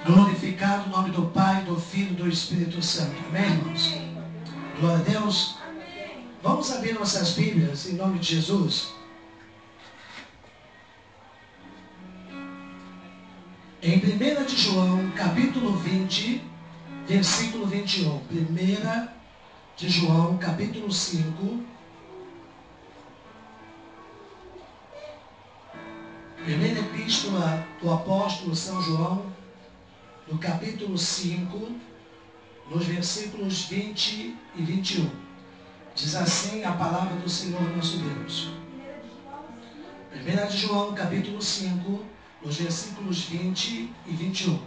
Glorificado o nome do Pai, do Filho e do Espírito Santo. Amém, irmãos? Glória a Deus. Vamos abrir nossas Bíblias em nome de Jesus. Em 1 de João, capítulo 20, versículo 21. 1 de João, capítulo 5. Primeira epístola do apóstolo São João, no capítulo 5, nos versículos 20 e 21. Diz assim a palavra do Senhor nosso Deus. 1 de João, capítulo 5, nos versículos 20 e 21.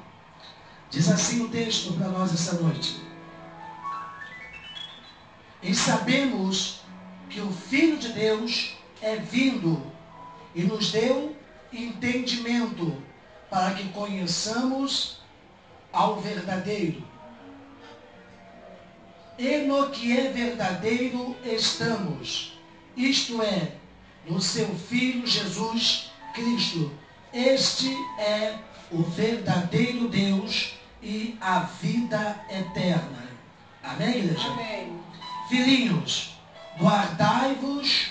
Diz assim o texto para nós essa noite. E sabemos que o Filho de Deus é vindo e nos deu entendimento para que conheçamos ao verdadeiro. E no que é verdadeiro estamos, isto é, no seu Filho Jesus Cristo. Este é o verdadeiro Deus e a vida eterna. Amém, igreja? Amém. Filhinhos, guardai-vos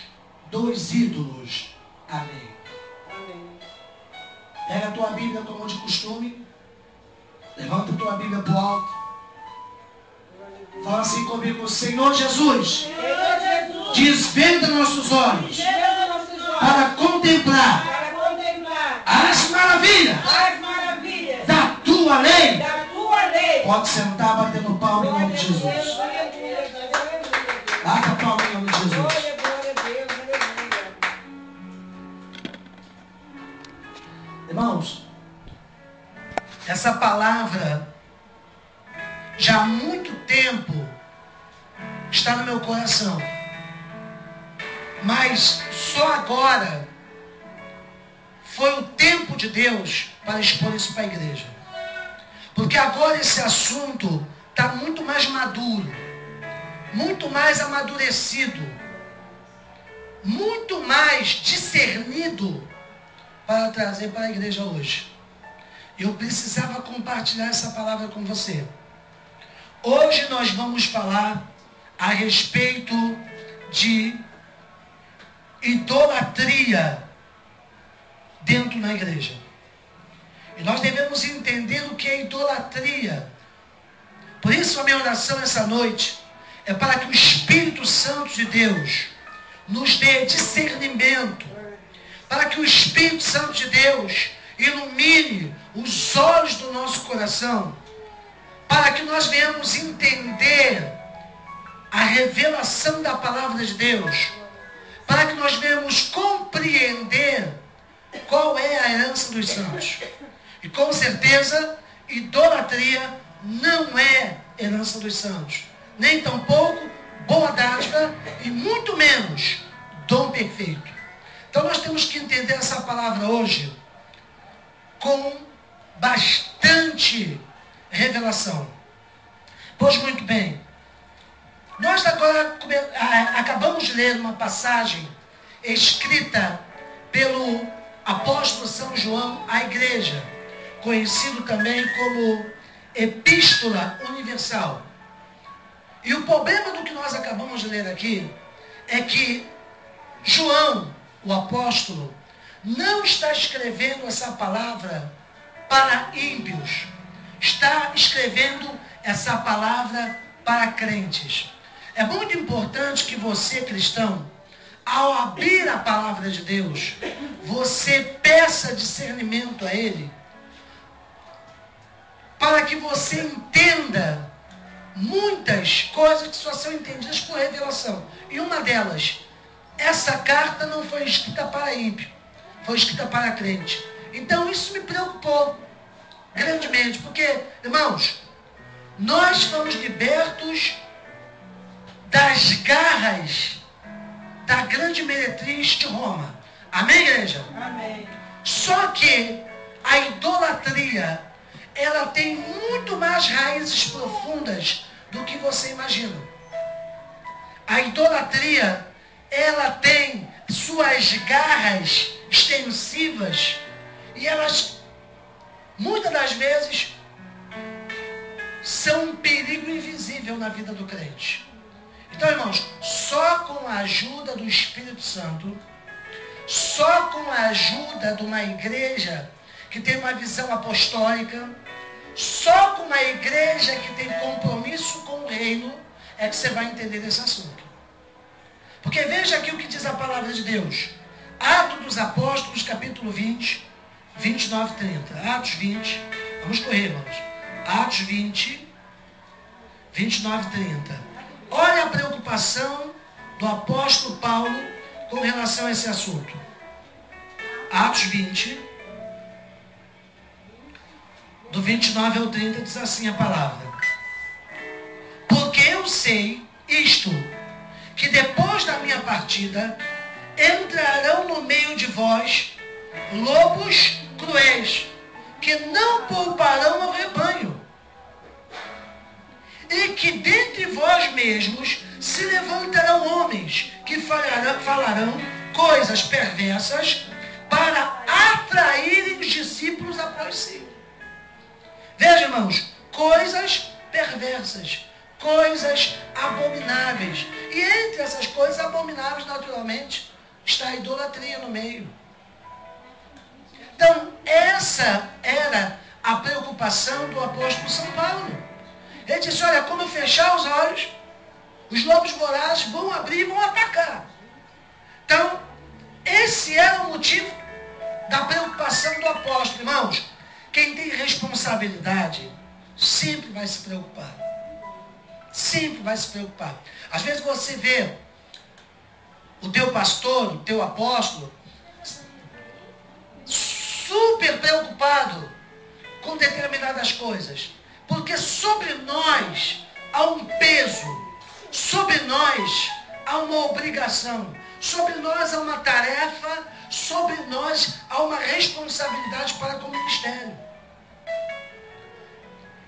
dos ídolos. Amém. Amém. Pega a tua Bíblia como de costume. Levanta a tua Bíblia para o alto. Fala assim comigo: Senhor Jesus, Senhor Jesus, desvenda nossos olhos desvenda nossos olhos para contemplar para contemplar as maravilhas as maravilhas da tua lei. da tua lei. Pode sentar batendo palma em nome de Jesus. Glória a Deus, aleluia. Bata a palma em nome de Jesus. Glória, glória a Deus, aleluia. Irmãos, essa palavra já há muito tempo está no meu coração. Mas só agora foi o tempo de Deus para expor isso para a igreja. Porque agora esse assunto está muito mais maduro, muito mais amadurecido, muito mais discernido para trazer para a igreja hoje. Eu precisava compartilhar essa palavra com você. Hoje nós vamos falar a respeito de idolatria dentro da igreja. E nós devemos entender o que é idolatria. Por isso a minha oração essa noite é para que o Espírito Santo de Deus nos dê discernimento, para que o Espírito Santo de Deus ilumine os olhos do nosso coração, para que nós venhamos entender a revelação da palavra de Deus, para que nós venhamos compreender qual é a herança dos santos. E com certeza, idolatria não é herança dos santos, nem tampouco boa dádiva e muito menos dom perfeito. Então nós temos que entender essa palavra hoje com bastante revelação. Pois muito bem, nós agora acabamos de ler uma passagem escrita pelo apóstolo São João à igreja, conhecido também como Epístola Universal. E o problema do que nós acabamos de ler aqui é que João, o apóstolo, não está escrevendo essa palavra para ímpios. Está escrevendo essa palavra para crentes. É muito importante que você, cristão, ao abrir a palavra de Deus, você peça discernimento a Ele, para que você entenda muitas coisas que só são entendidas por revelação. E uma delas, essa carta não foi escrita para ímpio, foi escrita para crente. Então isso me preocupou grandemente, porque, irmãos, nós fomos libertos das garras da grande meretriz de Roma. Amém, igreja? Amém. Só que a idolatria, ela tem muito mais raízes profundas do que você imagina. A idolatria, ela tem suas garras extensivas e elas, muitas das vezes, são um perigo invisível na vida do crente. Então, irmãos, só com a ajuda do Espírito Santo, só com a ajuda de uma igreja que tem uma visão apostólica, só com uma igreja que tem compromisso com o reino, é que você vai entender esse assunto. Porque veja aqui o que diz a palavra de Deus. Atos dos Apóstolos, capítulo 20, 29 e 30. Atos 20, vamos correr, irmãos. Atos 20, 29 e 30. Olha a preocupação do apóstolo Paulo com relação a esse assunto. Atos 20, do 29 ao 30, diz assim a palavra. Porque eu sei isto, que depois da minha partida, entrarão no meio de vós lobos cruéis, que não pouparão ao rebanho. E que dentre vós mesmos se levantarão homens que falarão coisas perversas para atraírem os discípulos após si. Veja, irmãos, coisas perversas, coisas abomináveis. E entre essas coisas abomináveis, naturalmente, está a idolatria no meio. Então, essa era a preocupação do apóstolo São Paulo. Ele disse, olha, quando fechar os olhos, os lobos vorazes vão abrir e vão atacar. Então, esse era o motivo da preocupação do apóstolo. Irmãos, quem tem responsabilidade sempre vai se preocupar. Sempre vai se preocupar. Às vezes você vê o teu pastor, o teu apóstolo, super preocupado com determinadas coisas. Porque sobre nós há um peso, sobre nós há uma obrigação, sobre nós há uma tarefa, sobre nós há uma responsabilidade para com o ministério.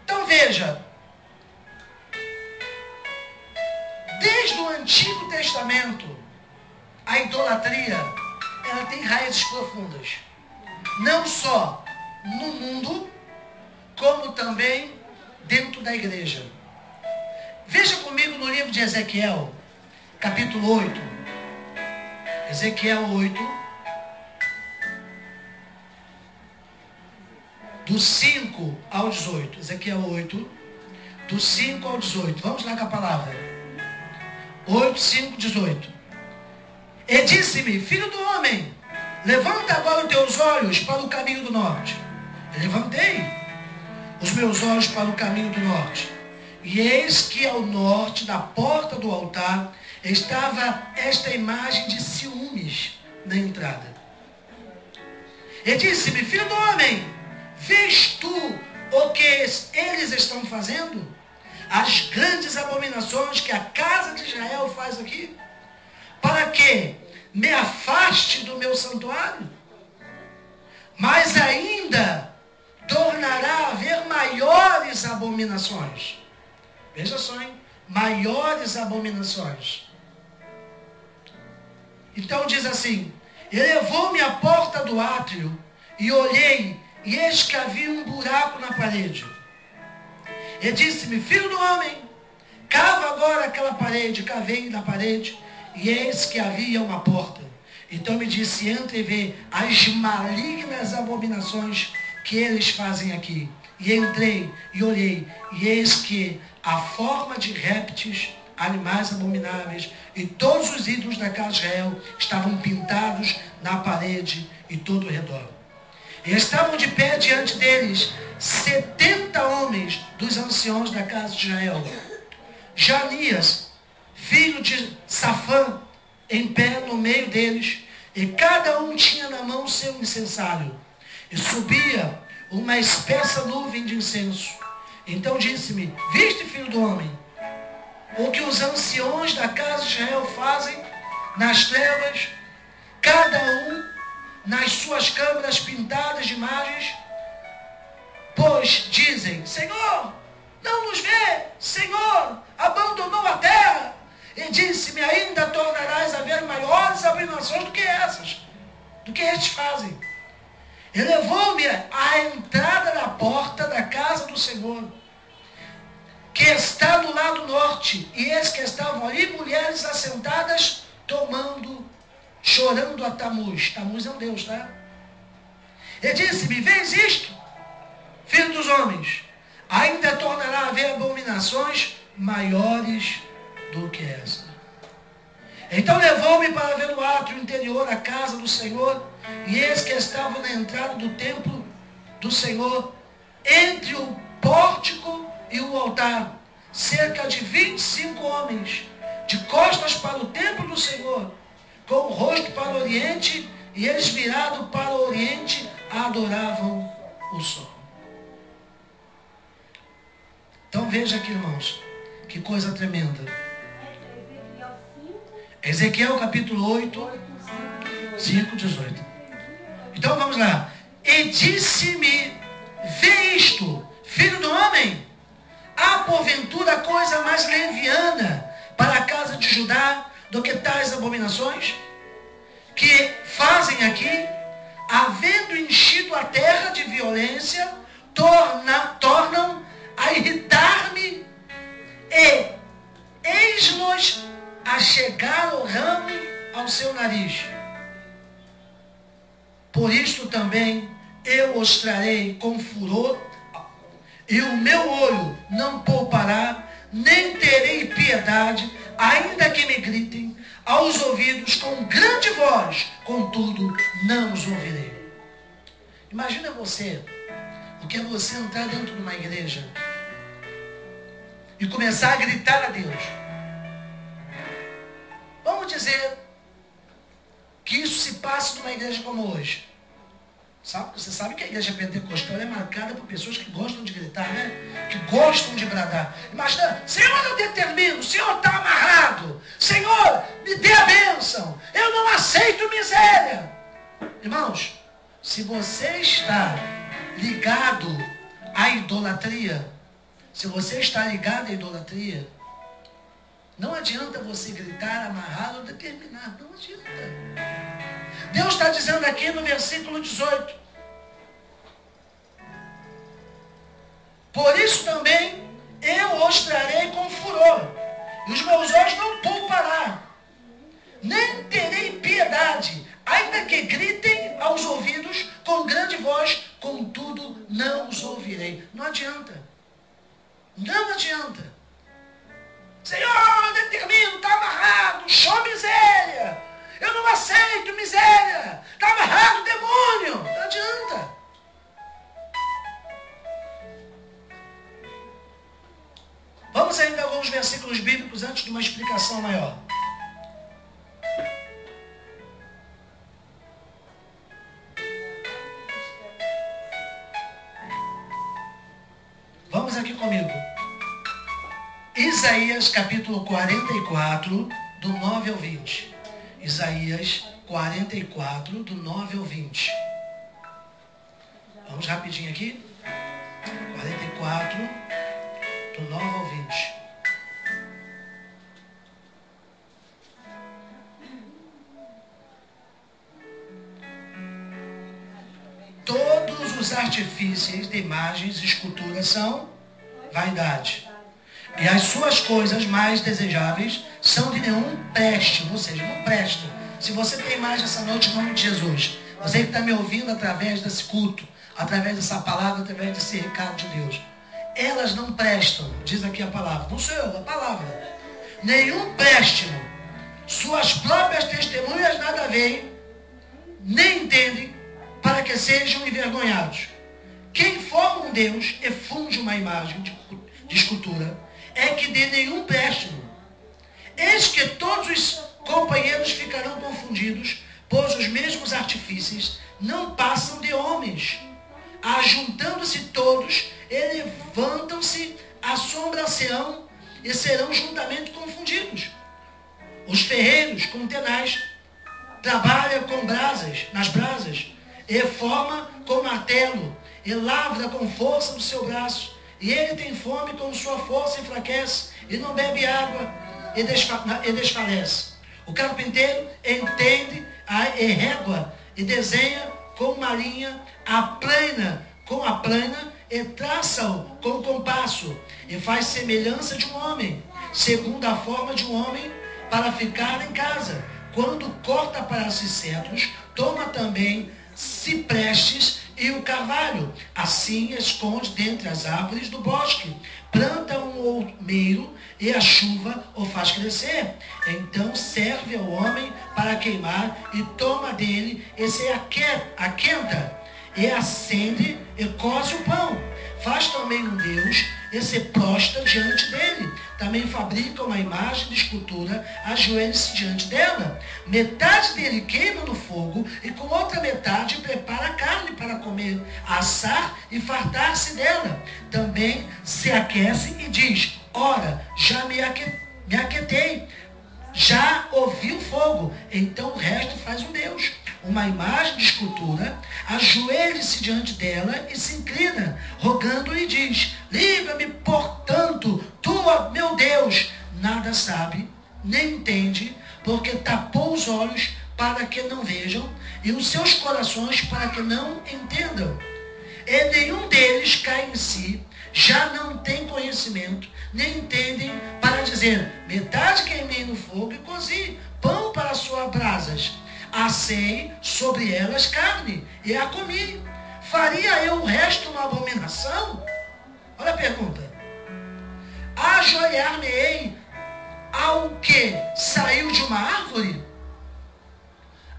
Então veja, desde o Antigo Testamento, a idolatria, ela tem raízes profundas. Não só no mundo, como também dentro da igreja. Veja comigo no livro de Ezequiel, capítulo 8. Ezequiel 8, do 5 ao 18. Ezequiel 8, do 5 ao 18. Vamos lá com a palavra. 8, 5, 18. E disse-me, filho do homem, levanta agora os teus olhos para o caminho do norte. Eu levantei os meus olhos para o caminho do norte. E eis que ao norte, na porta do altar, estava esta imagem de ciúmes na entrada. E disse-me, filho do homem, vês tu o que eles estão fazendo? As grandes abominações que a casa de Israel faz aqui? Para que me afaste do meu santuário? Mas ainda tornará a haver maiores abominações. Veja só, hein? Maiores abominações. Então diz assim, elevou-me à porta do átrio e olhei, e eis que havia um buraco na parede. E disse-me, filho do homem, cava agora aquela parede. Cavei na parede, e eis que havia uma porta. Então me disse, entra e vê as malignas abominações que eles fazem aqui. E entrei e olhei, e eis que a forma de répteis, animais abomináveis, e todos os ídolos da casa de Israel estavam pintados na parede e todo o redor. E estavam de pé diante deles 70 homens dos anciãos da casa de Israel. Janias, filho de Safã, em pé no meio deles, e cada um tinha na mão seu incensário. E subia uma espessa nuvem de incenso. Então disse-me, viste, filho do homem, o que os anciãos da casa de Israel fazem nas trevas, cada um nas suas câmaras pintadas de imagens? Pois dizem, Senhor, não nos vê, Senhor, abandonou a terra. E disse-me, ainda tornarás a ver maiores abominações do que essas, do que estes fazem. E levou-me à entrada da porta da casa do Senhor. está do lado norte. E eis que estavam ali mulheres assentadas, chorando a Tamuz. Tamuz é um deus, tá? Ele disse-me, vês isto, filho dos homens? Ainda tornará a haver abominações maiores do que essa. Então levou-me para ver no átrio interior a casa do Senhor, e eis que estava na entrada do templo do Senhor, entre o pórtico e o altar, cerca de 25 homens, de costas para o templo do Senhor, com o rosto para o oriente, e eles virados para o oriente, adoravam o sol. Então veja aqui, irmãos, que coisa tremenda. Ezequiel capítulo 8, 5, 18. Então vamos lá. E disse-me, vê isto, filho do homem, há porventura coisa mais leviana para a casa de Judá do que tais abominações que fazem aqui, havendo enchido a terra de violência, tornam a irritar-me, e eis-nos a chegar o ramo ao seu nariz. Por isto também eu os trarei com furor, e o meu olho não poupará, nem terei piedade, ainda que me gritem aos ouvidos com grande voz, contudo não os ouvirei. Imagina você, o que é você entrar dentro de uma igreja e começar a gritar a Deus. Vamos dizer que isso se passe numa igreja como hoje. Você sabe que a igreja pentecostal é marcada por pessoas que gostam de gritar, né? Que gostam de bradar. Imagina, Senhor, eu determino, o Senhor está amarrado. Senhor, me dê a bênção. Eu não aceito miséria. Irmãos, se você está ligado à idolatria, se você está ligado à idolatria, não adianta você gritar, amarrar ou determinar. Não adianta. Deus está dizendo aqui no versículo 18. Por isso também eu os trarei com furor, e os meus olhos não poupará, nem terei piedade, ainda que gritem aos ouvidos com grande voz, contudo não os ouvirei. Não adianta. Não adianta. Senhor, eu determino, está amarrado, show miséria. Eu não aceito miséria. Está amarrado, demônio. Não adianta. Vamos ainda a alguns versículos bíblicos antes de uma explicação maior. Vamos aqui comigo. Isaías capítulo 44, do 9 ao 20. Isaías 44, do 9 ao 20. Vamos rapidinho aqui. 44, do 9 ao 20. Todos os artifícios de imagens e esculturas são vaidade. E as suas coisas mais desejáveis são de nenhum préstimo, ou seja, não presta. Se você tem imagem essa noite, em nome de Jesus, você que está me ouvindo através desse culto, através dessa palavra, através desse recado de Deus, elas não prestam, diz aqui a palavra, não sou eu, a palavra. Nenhum préstimo, suas próprias testemunhas nada veem, nem entendem, para que sejam envergonhados. Quem forma um Deus e funde uma imagem de escultura, é que de nenhum préstimo. Eis que todos os companheiros ficarão confundidos, pois os mesmos artifícios não passam de homens. Ajuntando-se todos, levantam-se, assombração e serão juntamente confundidos. Os ferreiros com tenaz trabalham com brasas, nas brasas, e forma com martelo, e lavra com força do seu braço. E ele tem fome, com sua força enfraquece, e não bebe água, e desfalece. O carpinteiro entende e régua, e desenha com uma linha, aplana com a plana, e traça-o com compasso, e faz semelhança de um homem, segundo a forma de um homem, para ficar em casa. Quando corta para si cedros, toma também ciprestes e o carvalho. Assim esconde dentre as árvores do bosque. Planta um oumeiro e a chuva o faz crescer. Então serve ao homem para queimar e toma dele e se aquenta e acende e coze o pão. Faz também um Deus e se prostra diante dele. Também fabrica uma imagem de escultura, ajoelha-se diante dela. Metade dele queima no fogo e com outra metade prepara a carne para comer, assar e fartar-se dela. Também se aquece e diz: ora, já me aquetei, já ouvi o fogo. Então o resto faz um Deus, uma imagem de escultura, ajoelha-se diante dela e se inclina, rogando e diz: livra-me, portanto, tu, meu Deus. Nada sabe, nem entende, porque tapou os olhos para que não vejam, e os seus corações para que não entendam. E nenhum deles cai em si, já não tem conhecimento, nem entendem para dizer: metade queimei no fogo e cozi pão para suas brasas. Assei sobre elas carne e a comi. Faria eu o resto uma abominação? Olha a pergunta. Ajoelhar-me-ei ao que saiu de uma árvore?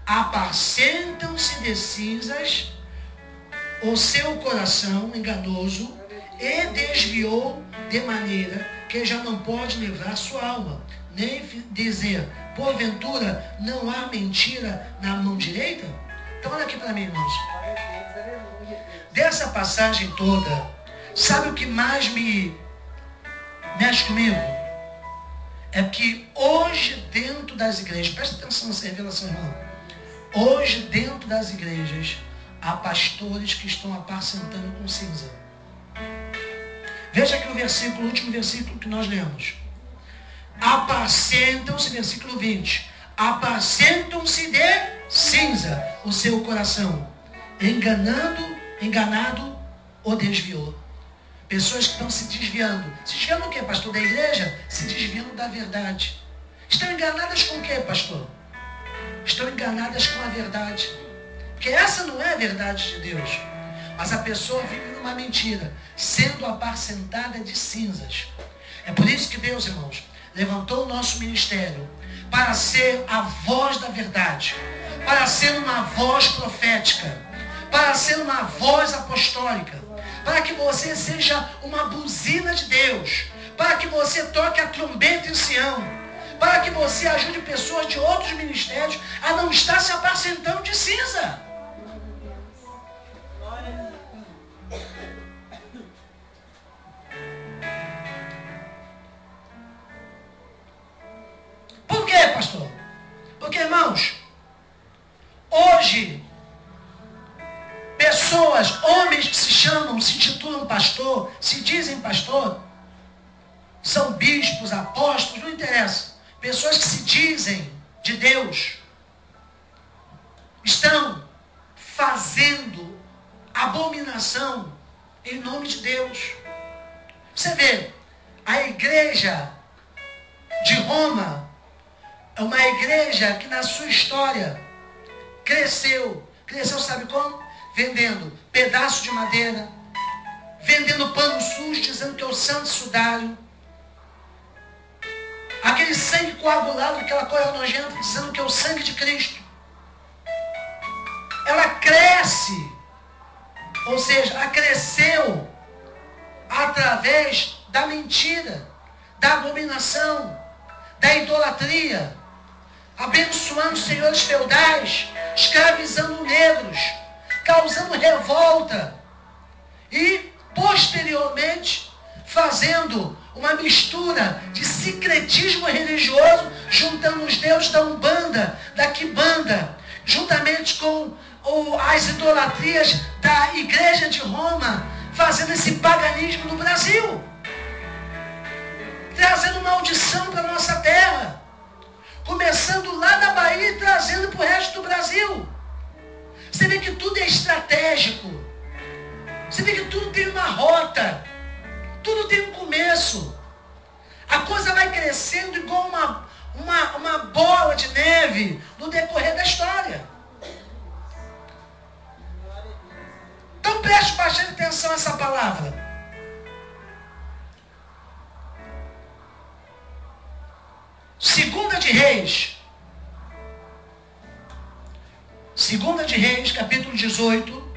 Apacentam-se de cinzas o seu coração enganoso e desviou de maneira que já não pode livrar sua alma, nem dizer: porventura não há mentira na mão direita? Então olha aqui para mim, irmãos. Dessa passagem toda, sabe o que mais me mexe comigo? É que hoje dentro das igrejas, presta atenção nessa revelação, irmão. Hoje dentro das igrejas há pastores que estão apacentando com cinza. Veja aqui o último versículo que nós lemos. Apacentam-se, versículo 20. Apacentam-se de cinza o seu coração. Enganado o desviou. Pessoas que estão se desviando. Se desviando o quê, pastor? Da igreja? Se desviando da verdade. Estão enganadas com o quê, pastor? Estão enganadas com a verdade. Porque essa não é a verdade de Deus. Mas a pessoa vive numa mentira, sendo apacentada de cinzas. É por isso que Deus, irmãos, levantou o nosso ministério para ser a voz da verdade, para ser uma voz profética, para ser uma voz apostólica, para que você seja uma buzina de Deus, para que você toque a trombeta em Sião, para que você ajude pessoas de outros ministérios a não estar se apacentando de cinza. Por quê, pastor? Porque, irmãos, hoje, pessoas, homens que se chamam, se intitulam pastor, se dizem pastor, são bispos, apóstolos, não interessa. Pessoas que se dizem de Deus, estão fazendo abominação em nome de Deus. Você vê, a igreja de Roma é uma igreja que na sua história cresceu. Cresceu, sabe como? Vendendo pedaço de madeira, vendendo pano sujo, dizendo que é o santo sudário. Aquele sangue coagulado, aquela coisa nojenta, dizendo que é o sangue de Cristo. Ela cresce, ou seja, ela cresceu através da mentira, da abominação, da idolatria, abençoando senhores feudais, escravizando negros, causando revolta e, posteriormente, fazendo uma mistura de sincretismo religioso, juntando os deuses da Umbanda, da Quimbanda, juntamente com as idolatrias da Igreja de Roma, fazendo esse paganismo no Brasil, trazendo maldição para a nossa terra, começando lá da Bahia e trazendo para o resto do Brasil. Você vê que tudo é estratégico. Você vê que tudo tudo tem uma rota. Tudo tem um começo. A coisa vai crescendo igual uma bola de neve no decorrer da história. Então preste bastante atenção a essa palavra. Segunda de Reis, capítulo 18.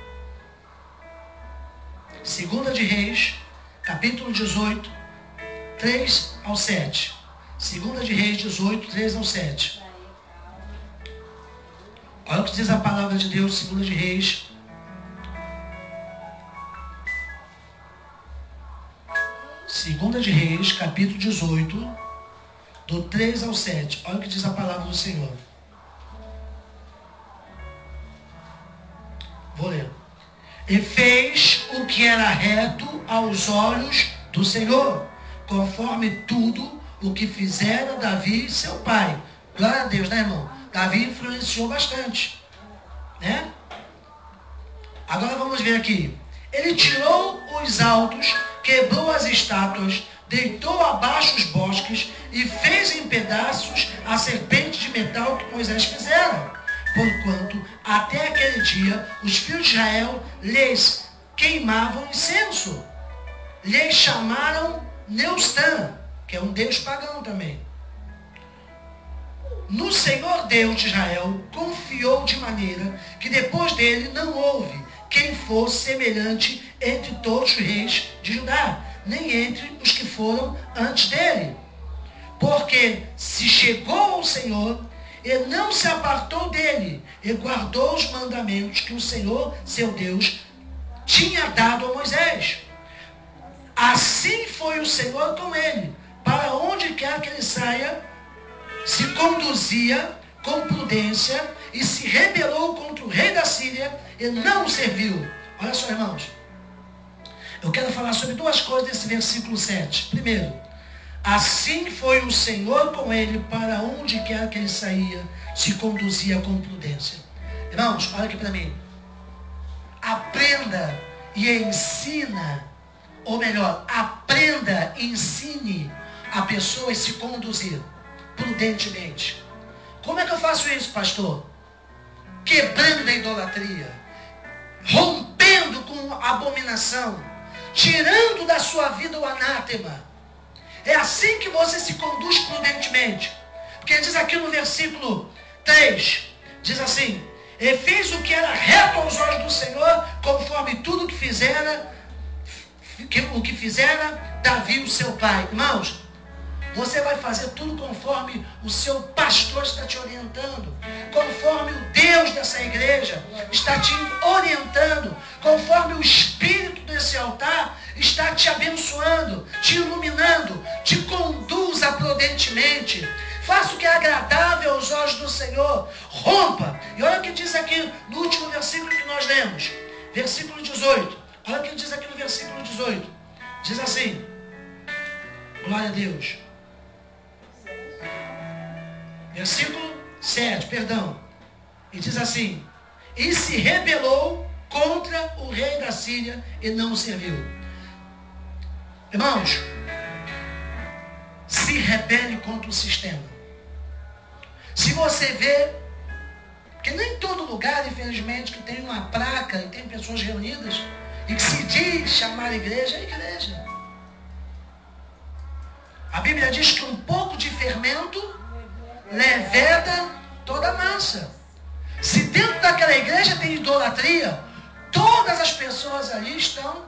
Segunda de Reis, capítulo 18, 3 ao 7. Segunda de Reis 18, 3 ao 7. Olha o que diz a palavra de Deus, Segunda de Reis. Segunda de Reis, capítulo 18, do 3 ao 7. Olha o que diz a palavra do Senhor. Vou ler. E fez o que era reto aos olhos do Senhor, conforme tudo o que fizera Davi, seu pai. Glória a Deus, né, irmão? Davi influenciou bastante, né? Agora vamos ver aqui. Ele tirou os altos, quebrou as estátuas, deitou abaixo os bosques e fez em pedaços a serpente de metal que Moisés fizera. Porquanto, até aquele dia, os filhos de Israel lhes queimavam incenso. Lhes chamaram Neustã, que é um deus pagão também. No Senhor Deus de Israel confiou de maneira que depois dele não houve quem fosse semelhante entre todos os reis de Judá, nem entre os que foram antes dele. Porque se chegou ao Senhor e não se apartou dele, e guardou os mandamentos que o Senhor, seu Deus, tinha dado a Moisés. Assim foi o Senhor com ele, para onde quer que ele saia, se conduzia com prudência, e se rebelou contra o rei da Síria, e não o serviu. Olha só, irmãos, eu quero falar sobre duas coisas desse versículo 7. Primeiro, assim foi o Senhor com ele, para onde quer que ele saía, se conduzia com prudência. Irmãos, olha aqui para mim. Aprenda e ensina, ou melhor, aprenda e ensine a pessoa a se conduzir prudentemente. Como é que eu faço isso, pastor? Quebrando a idolatria, rompendo com a abominação, tirando da sua vida o anátema. É assim que você se conduz prudentemente. Porque diz aqui no versículo 3, diz assim: e fez o que era reto aos olhos do Senhor, conforme tudo que fizera Davi, o seu pai. Irmãos, você vai fazer tudo conforme o seu pastor está te orientando, conforme o Deus dessa igreja está te orientando, conforme o Espírito desse altar está te abençoando, te iluminando. Te conduza prudentemente. Faça o que é agradável aos olhos do Senhor. Rompa. E olha o que diz aqui no último versículo que nós lemos. Versículo 18. Olha o que diz aqui no versículo 18. Diz assim. Glória a Deus. Versículo 7, perdão. E diz assim: e se rebelou contra o rei da Síria e não o serviu. Irmãos, se rebele contra o sistema. Se você vê que nem todo lugar, infelizmente, que tem uma placa e tem pessoas reunidas e que se diz chamar a igreja, é igreja. A Bíblia diz que um pouco de fermento leveda toda a massa. Se dentro daquela igreja tem idolatria, todas as pessoas ali estão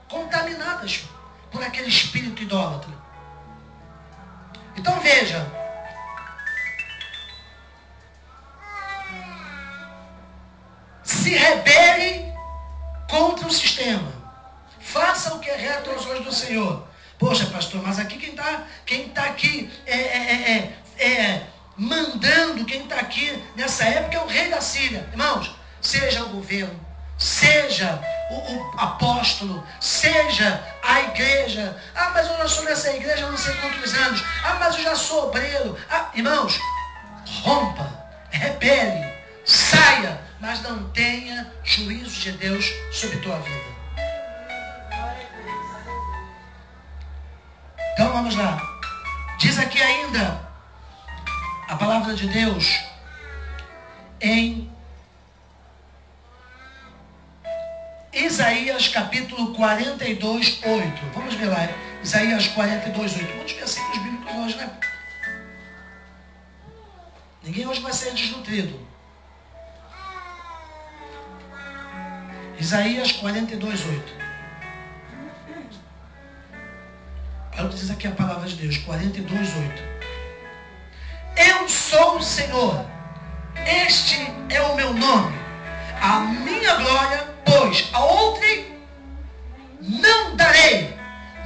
contaminadas por aquele espírito idólatra. Então veja, se rebele contra o sistema. Faça o que é reto aos olhos do Senhor. Poxa, pastor, mas aqui quem está aqui mandando, quem está aqui nessa época é o rei da Síria. Irmãos, seja o governo, seja o apóstolo, seja a igreja. Ah, mas eu já sou nessa igreja há não sei quantos anos. Ah, mas eu já sou obreiro. Ah, irmãos, rompa, rebele, saia, mas não tenha juízo de Deus sobre tua vida. vamos lá. Diz aqui ainda a palavra de Deus em Isaías capítulo 42, 8. Vamos ver lá. Isaías 42, 8. Muitos versículos bíblicos hoje, né? Ninguém hoje vai ser desnutrido. Isaías 42, 8. Olha o que diz aqui a palavra de Deus. 42, 8. Eu sou o Senhor. Este é o meu nome. A minha glória, pois a outrem não darei,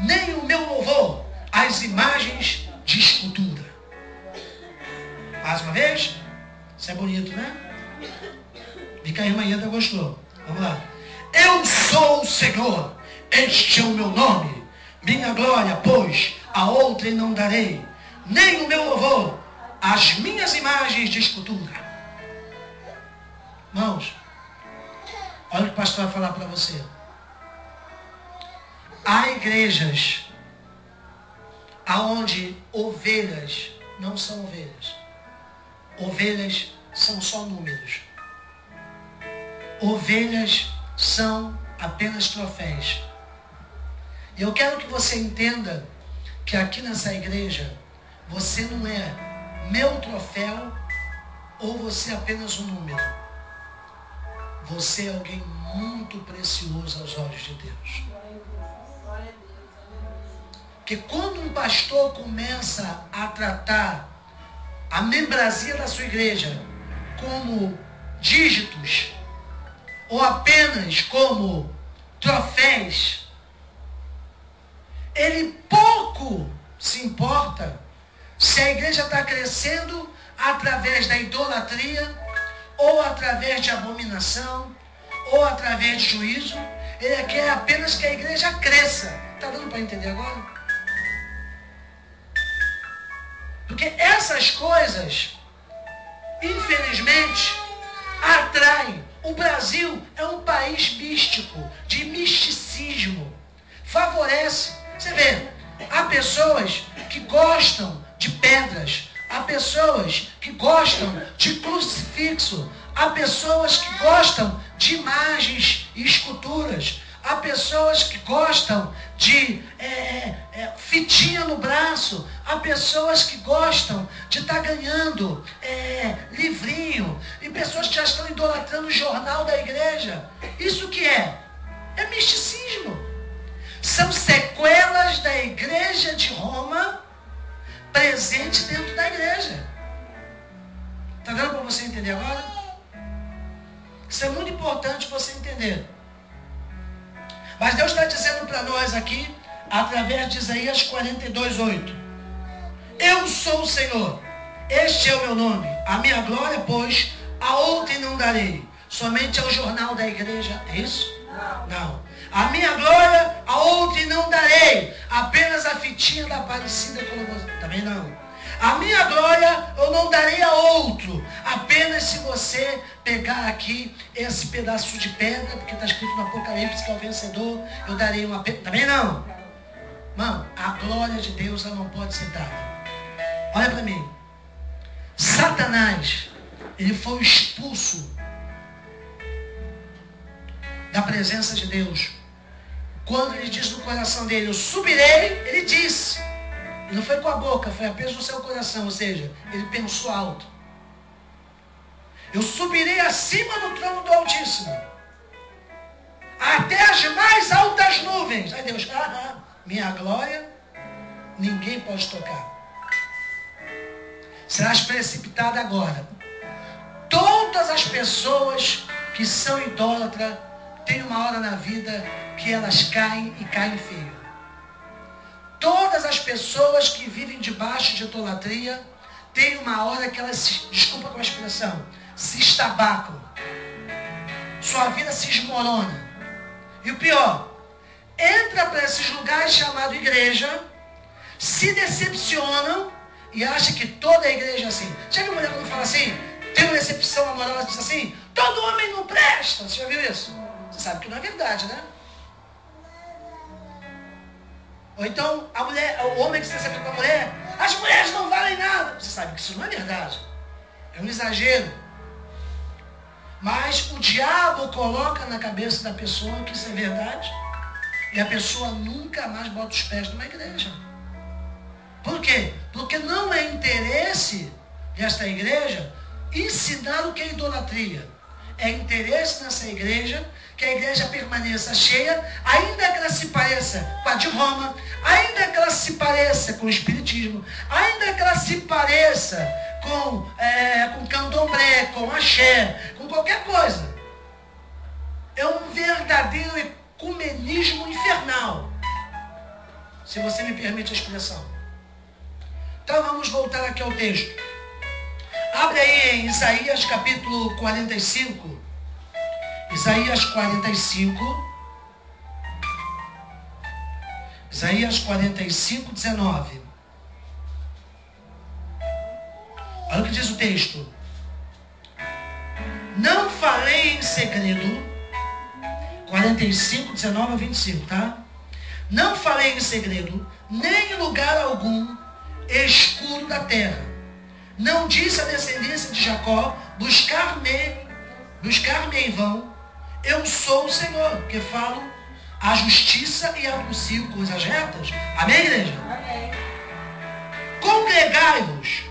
nem o meu louvor às imagens de escultura. Mais uma vez. Isso é bonito, né? Vi que a irmã Ieda gostou. Vamos lá. Eu sou o Senhor. Este é o meu nome. Minha glória, pois a outrem não darei, nem o meu louvor às minhas imagens de escultura. Irmãos, olha o que o pastor vai falar para você. Há igrejas aonde ovelhas não são ovelhas. Ovelhas são só números. Ovelhas são apenas troféus. E eu quero que você entenda que aqui nessa igreja você não é meu troféu ou você é apenas um número. Você é alguém muito precioso aos olhos de Deus. Porque quando um pastor começa a tratar a membresia da sua igreja como dígitos ou apenas como troféus, ele pouco se importa se a igreja está crescendo através da idolatria, ou através de abominação, ou através de juízo. Ele quer apenas que a igreja cresça. Está dando para entender agora? Porque essas coisas, infelizmente, atraem. O Brasil é um país místico, de misticismo. Favorece. Você vê, há pessoas que gostam de pedras, há pessoas que gostam de crucifixo, há pessoas que gostam de imagens e esculturas, há pessoas que gostam de fitinha no braço, há pessoas que gostam de estar ganhando livrinho, e pessoas que já estão idolatrando o jornal da igreja. Isso que é? É misticismo. São sequelas da igreja de Roma presente dentro da igreja. Está dando para você entender agora? Isso é muito importante você entender. Mas Deus está dizendo para nós aqui, através de Isaías 42, 8. Eu sou o Senhor. Este é o meu nome. A minha glória, pois, a outrem não darei. Somente ao jornal da igreja. É isso? Não. A minha glória a outrem não darei. Apenas a fitinha da Aparecida. Também não. A minha glória eu não darei a outro. Apenas se você pegar aqui esse pedaço de pedra, porque está escrito no Apocalipse que é o vencedor, eu darei uma pedra. Também não. Mano, a glória de Deus ela não pode ser dada. Olha para mim. Satanás, ele foi expulso da presença de Deus. Quando ele diz no coração dele, eu subirei, ele disse. E não foi com a boca, foi apenas no seu coração. Ou seja, ele pensou alto. Eu subirei acima do trono do Altíssimo, até as mais altas nuvens. Aí Deus, minha glória, ninguém pode tocar. Serás precipitado agora. Todas as pessoas que são idólatras, tem uma hora na vida que elas caem e caem feio. Todas as pessoas que vivem debaixo de idolatria, tem uma hora que elas, desculpa com a expressão, se estabacam. Sua vida se esmorona. E o pior, entra para esses lugares chamados igreja, se decepcionam e acha que toda a igreja é assim. Já viu mulher quando fala assim, tem uma decepção amorosa, diz assim, todo homem não presta. Você já viu isso? Você sabe que não é verdade, né? Ou então a mulher, o homem que se acerca com a mulher, as mulheres não valem nada. Você sabe que isso não é verdade. É um exagero. Mas o diabo coloca na cabeça da pessoa que isso é verdade. E a pessoa nunca mais bota os pés numa igreja. Por quê? Porque não é interesse desta igreja ensinar o que é idolatria. É interesse nessa igreja que a igreja permaneça cheia, ainda que ela se pareça com a de Roma, ainda que ela se pareça com o espiritismo, ainda que ela se pareça com candomblé, com axé, com qualquer coisa. É um verdadeiro ecumenismo infernal, se você me permite a expressão. Então vamos voltar aqui ao texto. Abre aí em Isaías capítulo 45. Isaías 45. Isaías 45, 19. Olha o que diz o texto. Não falei em segredo. 45, 19 a 25, tá? Não falei em segredo, nem em lugar algum escuro da terra. Não disse a descendência de Jacó, buscar-me em vão. Eu sou o Senhor, que falo a justiça e anuncio coisas retas. Amém, igreja? Amém. Congregai-vos,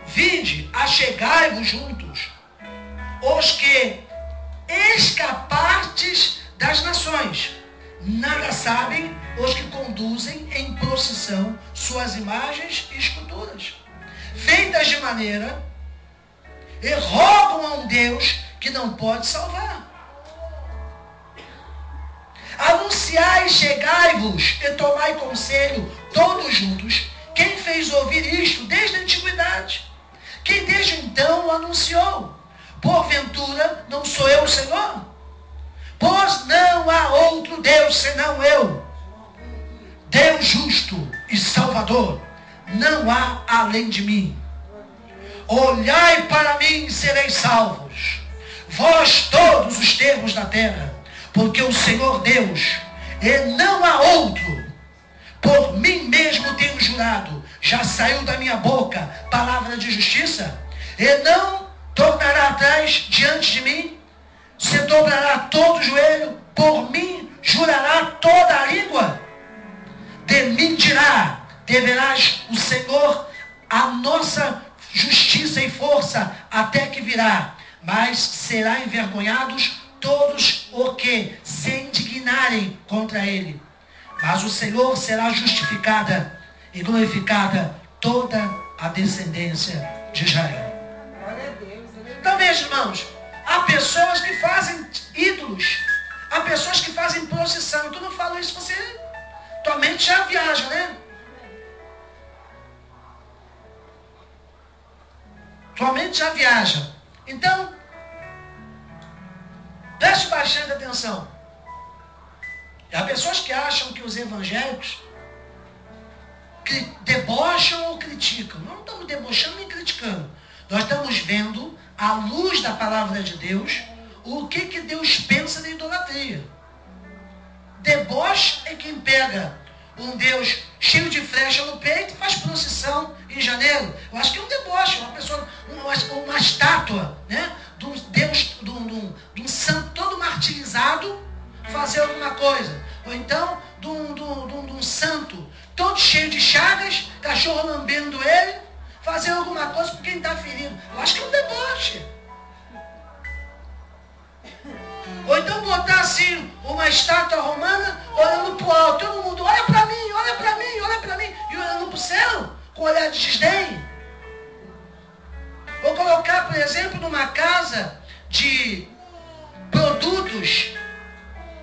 vinde, achegai-vos juntos, os que escapastes das nações. Nada sabem os que conduzem em procissão suas imagens e esculturas, feitas de maneira, e rogam a um Deus que não pode salvar. Anunciai, chegai-vos e tomai conselho, todos juntos, quem fez ouvir isto desde a antiguidade, quem desde então o anunciou. Porventura não sou eu o Senhor? Pois não há outro Deus senão eu, Deus justo e Salvador, não há além de mim. Olhai para mim e sereis salvos, vós todos os termos da terra, porque o Senhor Deus, e não há outro, por mim mesmo tenho jurado, já saiu da minha boca palavra de justiça, e não tornará atrás diante de mim. Se dobrará todo o joelho, por mim jurará toda a língua. De mim dirá, deverás o Senhor a nossa justiça e força até que virá. Mas será envergonhados todos os que se indignarem contra ele. Mas o Senhor será justificada e glorificada toda a descendência de Israel. Glória a Deus. Então, meus irmãos, há pessoas que fazem ídolos, há pessoas que fazem procissão. Quando eu falo isso, tua mente já viaja, né? Tua mente já viaja. Então, preste bastante atenção. Há pessoas que acham que os evangélicos debocham ou criticam. Nós não estamos debochando nem criticando. Nós estamos vendo, à luz da palavra de Deus, o que Deus pensa da idolatria. Deboche é quem pega um Deus cheio de flecha no peito e faz procissão em janeiro. Eu acho que é um deboche, uma pessoa, uma estátua, né? De um Deus, de um santo todo martirizado, fazer alguma coisa. Ou então, de um santo todo cheio de chagas, cachorro lambendo ele, fazer alguma coisa por quem está ferido. Eu acho que é um deboche. Ou então botar assim uma estátua romana olhando para o alto, todo mundo, olha para mim, olha para mim, olha para mim, e olhando para o céu com olhar de desdém. Ou colocar, por exemplo, numa casa de produtos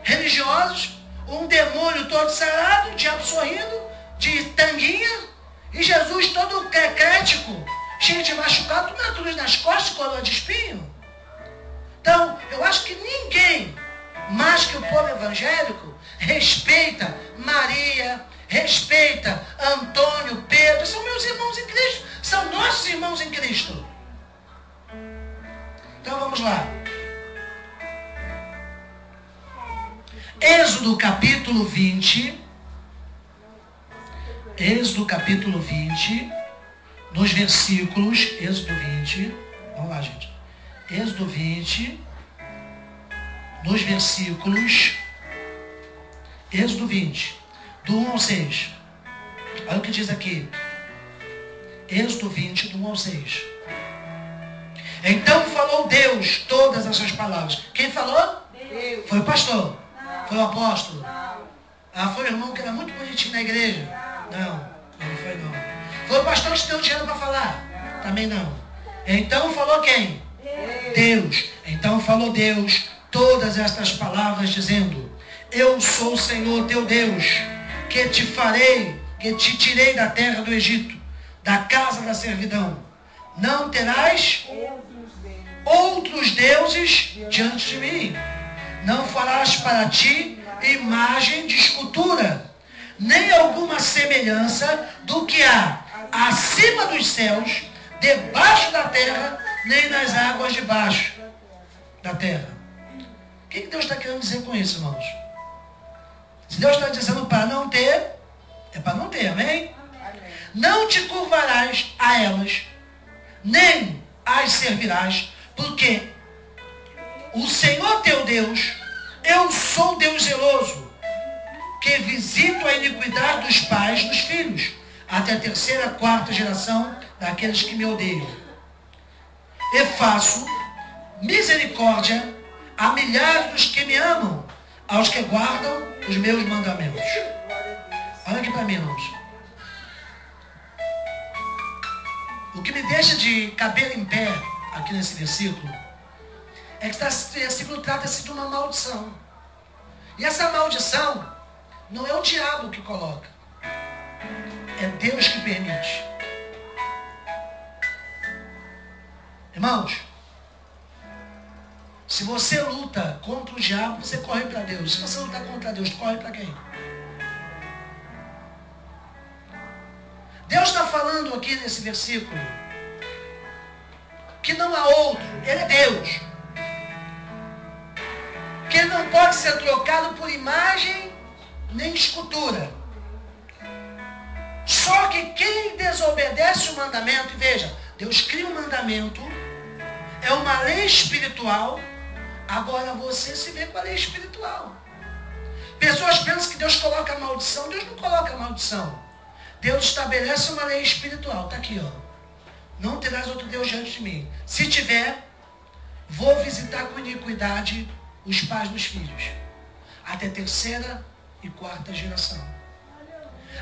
religiosos, um demônio todo sarado, o diabo sorrindo, de tanguinha, e Jesus todo crecrético, cheio de machucado, com uma cruz nas costas, coroa de espinho. Então, eu acho que ninguém, mais que o povo evangélico, respeita Maria, respeita Antônio, Pedro, são meus irmãos em Cristo, são nossos irmãos em Cristo. Então vamos lá. Êxodo capítulo 20. Êxodo capítulo 20, nos versículos, Êxodo 20, vamos lá, gente. Êxodo 20, nos versículos, Êxodo 20, do 1 ao 6. Olha o que diz aqui. Êxodo 20, do 1 ao 6. Então falou Deus todas essas palavras. Quem falou? Deus. Foi o pastor? Não. Foi o apóstolo? Não. Ah, foi o irmão que era muito bonitinho na igreja? Não, não foi não. Foi o pastor que te deu dinheiro para falar? Também não. Então falou quem? Deus. Então falou Deus todas estas palavras, dizendo: eu sou o Senhor teu Deus, que te farei, que te tirei da terra do Egito, da casa da servidão. Não terás outros deuses diante de mim. Não farás para ti imagem de escultura, nem alguma semelhança do que há acima dos céus, debaixo da terra, nem nas águas debaixo da terra. O que Deus está querendo dizer com isso, irmãos? Se Deus está dizendo para não ter, é para não ter, amém? Não te curvarás a elas, nem as servirás, porque o Senhor teu Deus, eu sou Deus zeloso, que visito a iniquidade dos pais nos filhos, até a terceira, quarta geração daqueles que me odeiam. E faço misericórdia a milhares dos que me amam, aos que guardam os meus mandamentos. Olha aqui para mim, irmãos. O que me deixa de cabelo em pé aqui nesse versículo é que esse versículo trata-se de uma maldição. E essa maldição não é o diabo que coloca, é Deus que permite. Irmãos, se você luta contra o diabo, você corre para Deus. Se você lutar contra Deus, corre para quem? Deus está falando aqui nesse versículo que não há outro, Ele é Deus. Que Ele não pode ser trocado por imagem nem escultura. Só que quem desobedece o mandamento, e veja, Deus cria um mandamento, é uma lei espiritual, agora você se vê com a lei espiritual. Pessoas pensam que Deus coloca maldição, Deus não coloca maldição. Deus estabelece uma lei espiritual, está aqui, ó. Não terás outro Deus diante de mim. Se tiver, vou visitar com iniquidade os pais dos filhos, até terceira e quarta geração.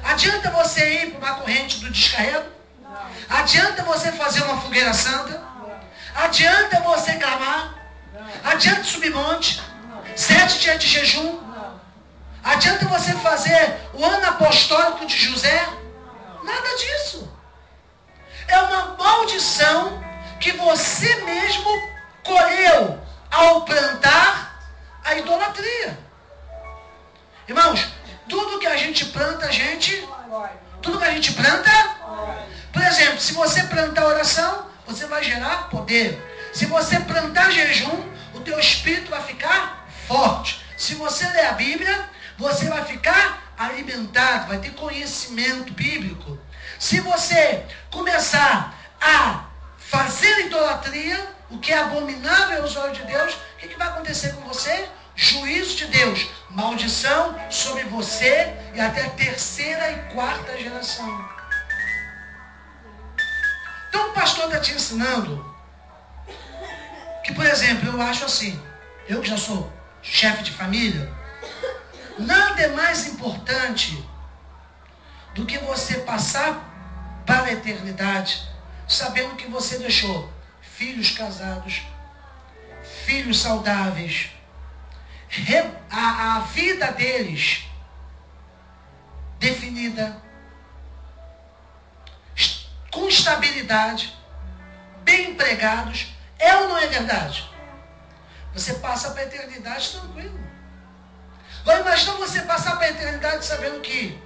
Adianta você ir para uma corrente do descarrego? Não. Adianta você fazer uma fogueira santa? Não. Adianta você clamar? Não. Adianta subir monte? Não. 7 dias de jejum? Não. Adianta você fazer o ano apostólico de José? Nada disso. É uma maldição que você mesmo colheu ao plantar a idolatria. Irmãos, tudo que a gente planta, tudo que a gente planta, por exemplo, se você plantar oração, você vai gerar poder. Se você plantar jejum, o teu espírito vai ficar forte. Se você ler a Bíblia, você vai ficar alimentado, vai ter conhecimento bíblico. Se você começar a fazer idolatria, o que é abominável aos olhos de Deus, o que vai acontecer com você? Juízo de Deus, maldição sobre você e até terceira e quarta geração. Então o pastor está te ensinando que, por exemplo, eu acho assim, eu que já sou chefe de família, nada é mais importante do que você passar para a eternidade sabendo que você deixou filhos casados, filhos saudáveis, a vida deles definida, com estabilidade, bem empregados. É ou não é verdade? Você passa para a eternidade tranquilo. Agora imagina você passar para a eternidade sabendo que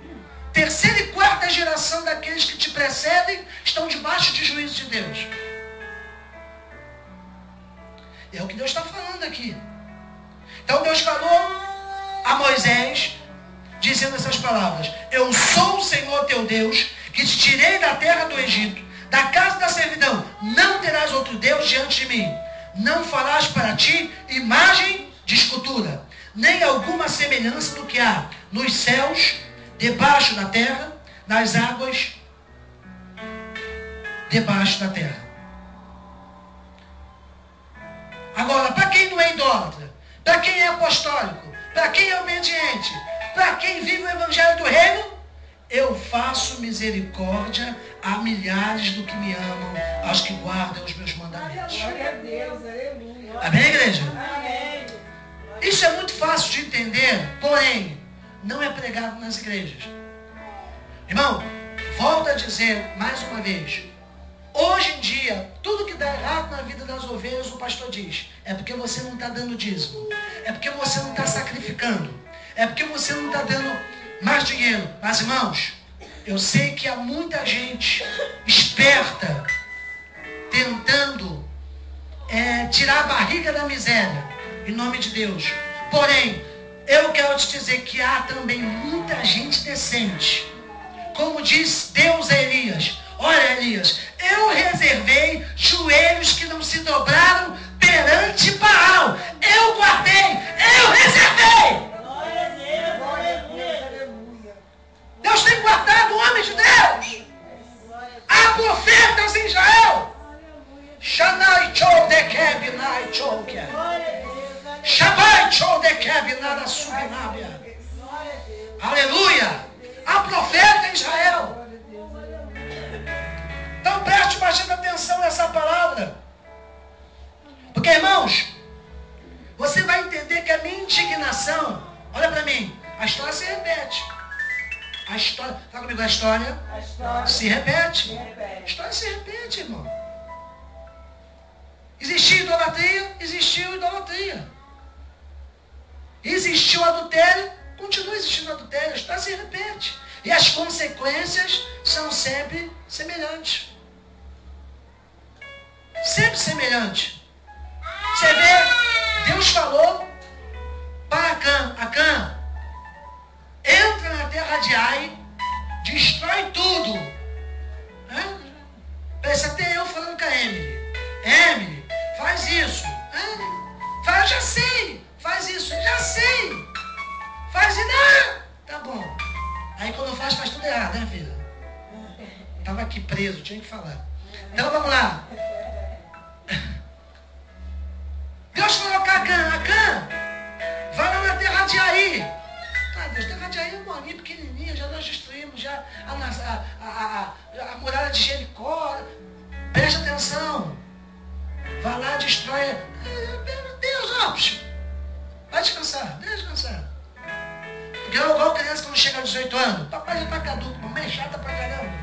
terceira e quarta geração daqueles que te precedem estão debaixo de juízo de Deus. É o que Deus está falando aqui. Então Deus falou a Moisés, dizendo essas palavras: eu sou o Senhor teu Deus, que te tirei da terra do Egito, da casa da servidão. Não terás outro Deus diante de mim. Não farás para ti imagem de escultura, nem alguma semelhança do que há nos céus, debaixo da terra, nas águas, debaixo da terra. Agora, para quem não é idólatra, para quem é apostólico, para quem é obediente, para quem vive o evangelho do reino, eu faço misericórdia a milhares do que me amam, aos que guardam os meus mandamentos. Glória a Deus, aleluia. Amém, igreja? Amém. Isso é muito fácil de entender, porém, não é pregado nas igrejas. Irmão, volto a dizer mais uma vez. Hoje em dia, tudo que dá errado na vida das ovelhas, o pastor diz: é porque você não está dando dízimo, é porque você não está sacrificando, é porque você não está dando mais dinheiro. Mas, irmãos, eu sei que há muita gente esperta tentando tirar a barriga da miséria, em nome de Deus. Porém, eu quero te dizer que há também muita gente decente. Como diz Deus a Elias: olha, Elias, eu reservei joelhos que não se dobraram perante Baal. Eu guardei, eu reservei. Glória a Deus, aleluia. Deus tem guardado homens de Deus. Há profetas em Israel. Shanai chou de keb nai chou que. Glória a Deus, Shabai chou de keb nada subnábia. glória a Deus. Aleluia. Há profeta em Israel. Então preste bastante atenção nessa palavra. Porque, irmãos, você vai entender que a minha indignação, olha para mim, a história se repete. A história, fala comigo, a história A história se repete. se A repete. história se repete, irmão. Existiu idolatria, existiu idolatria. Existiu adultério, continua existindo adultério, a história se repete. E as consequências são sempre semelhantes. Sempre semelhantes. Você vê, Deus falou para Acã: Acã, entra na terra de Ai, destrói tudo. Né? Parece até eu falando com a Emily: Emily, faz isso. Faz, já sei. Faz isso, já sei. Faz e não. Tá bom. Aí quando faz tudo errado, né, filha? Estava aqui preso, tinha que falar. Então vamos lá. Deus falou com Acã: vai lá na terra de Ai. Ah, Deus, terra de Ai é uma bolinha pequenininha, já nós destruímos já a muralha de Jericó. Preste atenção. Vai lá, destrói. Deus, ó, vai descansar, deixa descansar. Porque é igual criança quando chega aos 18 anos. Papai já tá caduco, mamãe é chata pra caramba.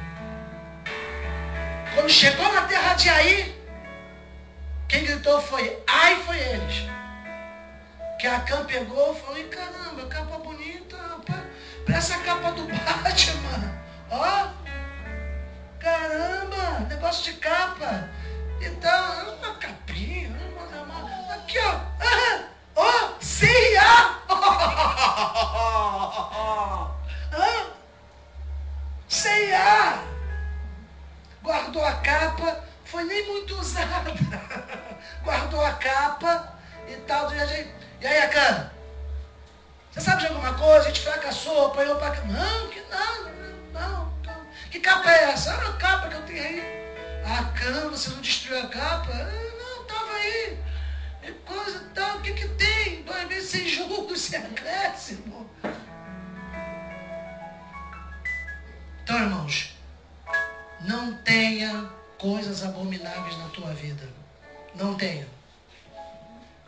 Quando chegou na terra de Ai, quem gritou foi eles. Que a Acã pegou e falou: caramba, capa bonita, rapaz. Parece a capa do Batman. Ó, caramba, negócio de capa. Então, uma capinha, aqui, ó. Ó, CIA. CIA. Guardou a capa, foi nem muito usada. Guardou a capa e tal. E aí, Acã, você sabe de alguma coisa? A gente fracassou, apanhou pra cá. Não, que não. Que capa é essa? Ah, a capa que eu tenho aí. Acã, você não destruiu a capa? Não, tava aí. E coisa e tal, o que tem? 2 vezes sem juros, sem acréscimo. Então, irmãos, não tenha coisas abomináveis na tua vida. Não tenha.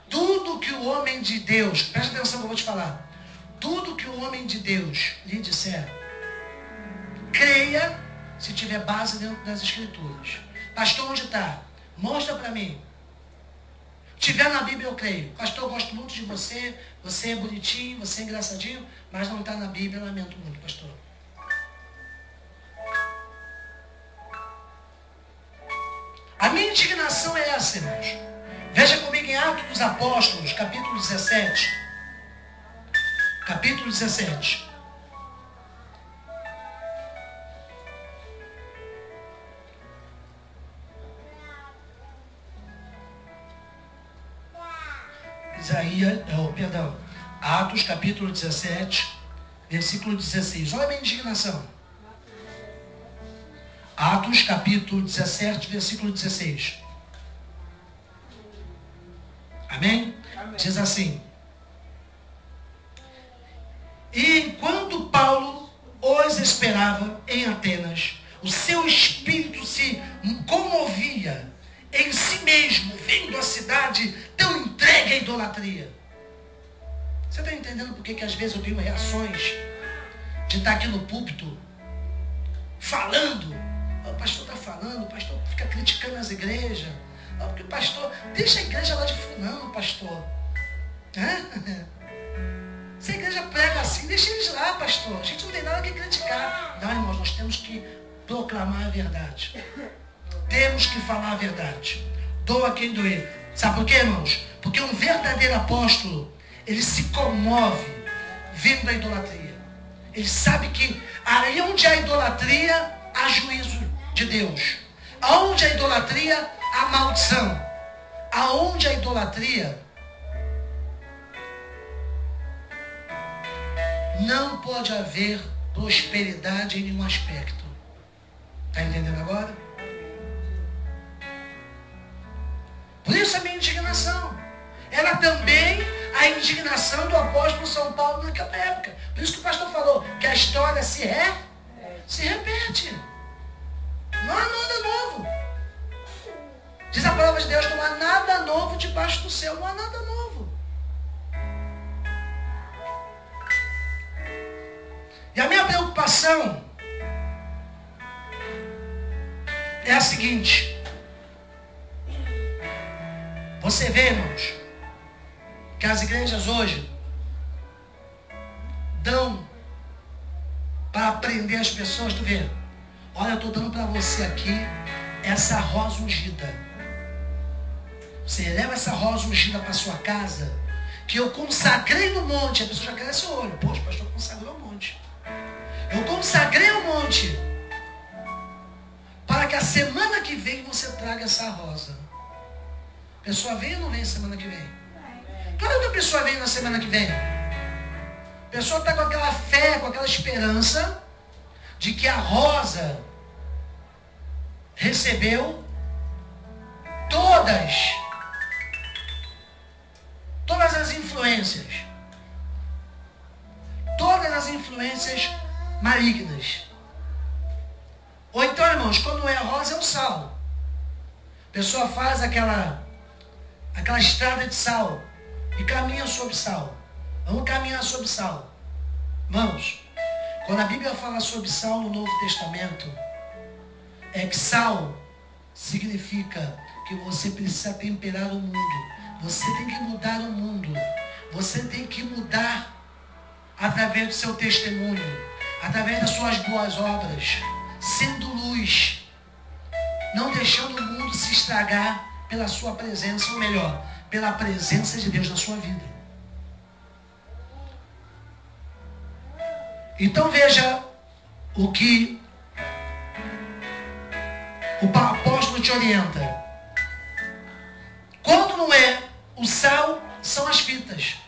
Tudo que o homem de Deus, presta atenção que eu vou te falar. Tudo que o homem de Deus lhe disser, creia se tiver base dentro das Escrituras. Pastor, onde está? Mostra para mim. Tiver na Bíblia, eu creio. Pastor, eu gosto muito de você. Você é bonitinho, você é engraçadinho, mas não está na Bíblia, eu lamento muito, pastor. A minha indignação é essa, irmãos. Veja comigo em Atos dos Apóstolos, capítulo 17. Capítulo 17. Perdão. Atos capítulo 17, versículo 16. Olha a minha indignação. Atos capítulo 17, versículo 16. Amém? Amém. Diz assim: e enquanto Paulo os esperava em Atenas, o seu espírito se comovia em si mesmo, vendo a cidade tão entregue à idolatria. Você está entendendo por que às vezes eu tenho reações de estar aqui no púlpito falando? O pastor está falando, o pastor fica criticando as igrejas. Porque o pastor, deixa a igreja lá de fulano, pastor. Se a igreja prega assim, deixa eles lá, pastor. A gente não tem nada que criticar. Não, irmãos, nós temos que proclamar a verdade. Temos que falar a verdade. Doa quem doer. Sabe por quê, irmãos? Porque um verdadeiro apóstolo, ele se comove vendo a idolatria. Ele sabe que aí onde há idolatria, há juízo de Deus. Aonde há idolatria, há maldição. Aonde há idolatria, não pode haver prosperidade em nenhum aspecto. Está entendendo agora? Por isso a minha indignação. Era também a indignação do apóstolo São Paulo naquela época. Por isso que o pastor falou que a história se repete. Não há nada novo. Diz a palavra de Deus que não há nada novo debaixo do céu. Não há nada novo. E a minha preocupação é a seguinte. Você vê, irmãos, que as igrejas hoje dão para prender as pessoas. Tu vê? Olha, eu estou dando para você aqui essa rosa ungida. Você leva essa rosa ungida para sua casa, que eu consagrei no monte. A pessoa já cresce o olho. Poxa, o pastor consagrou o monte. Eu consagrei o monte para que a semana que vem você traga essa rosa. A pessoa vem ou não vem semana que vem? Claro que a pessoa vem na semana que vem. A pessoa está com aquela fé, com aquela esperança de que a rosa recebeu todas as influências. Todas as influências malignas. Ou então, irmãos, quando é a rosa é o sal. A pessoa faz aquela estrada de sal e caminha sobre sal. Vamos caminhar sobre sal. Irmãos, quando a Bíblia fala sobre sal no Novo Testamento, é que sal significa que você precisa temperar o mundo. Você tem que mudar o mundo. Você tem que mudar através do seu testemunho, através das suas boas obras, sendo luz, não deixando o mundo se estragar pela sua presença, ou melhor, pela presença de Deus na sua vida. Então veja o que o apóstolo te orienta. Quando não é o sal, são as fitas.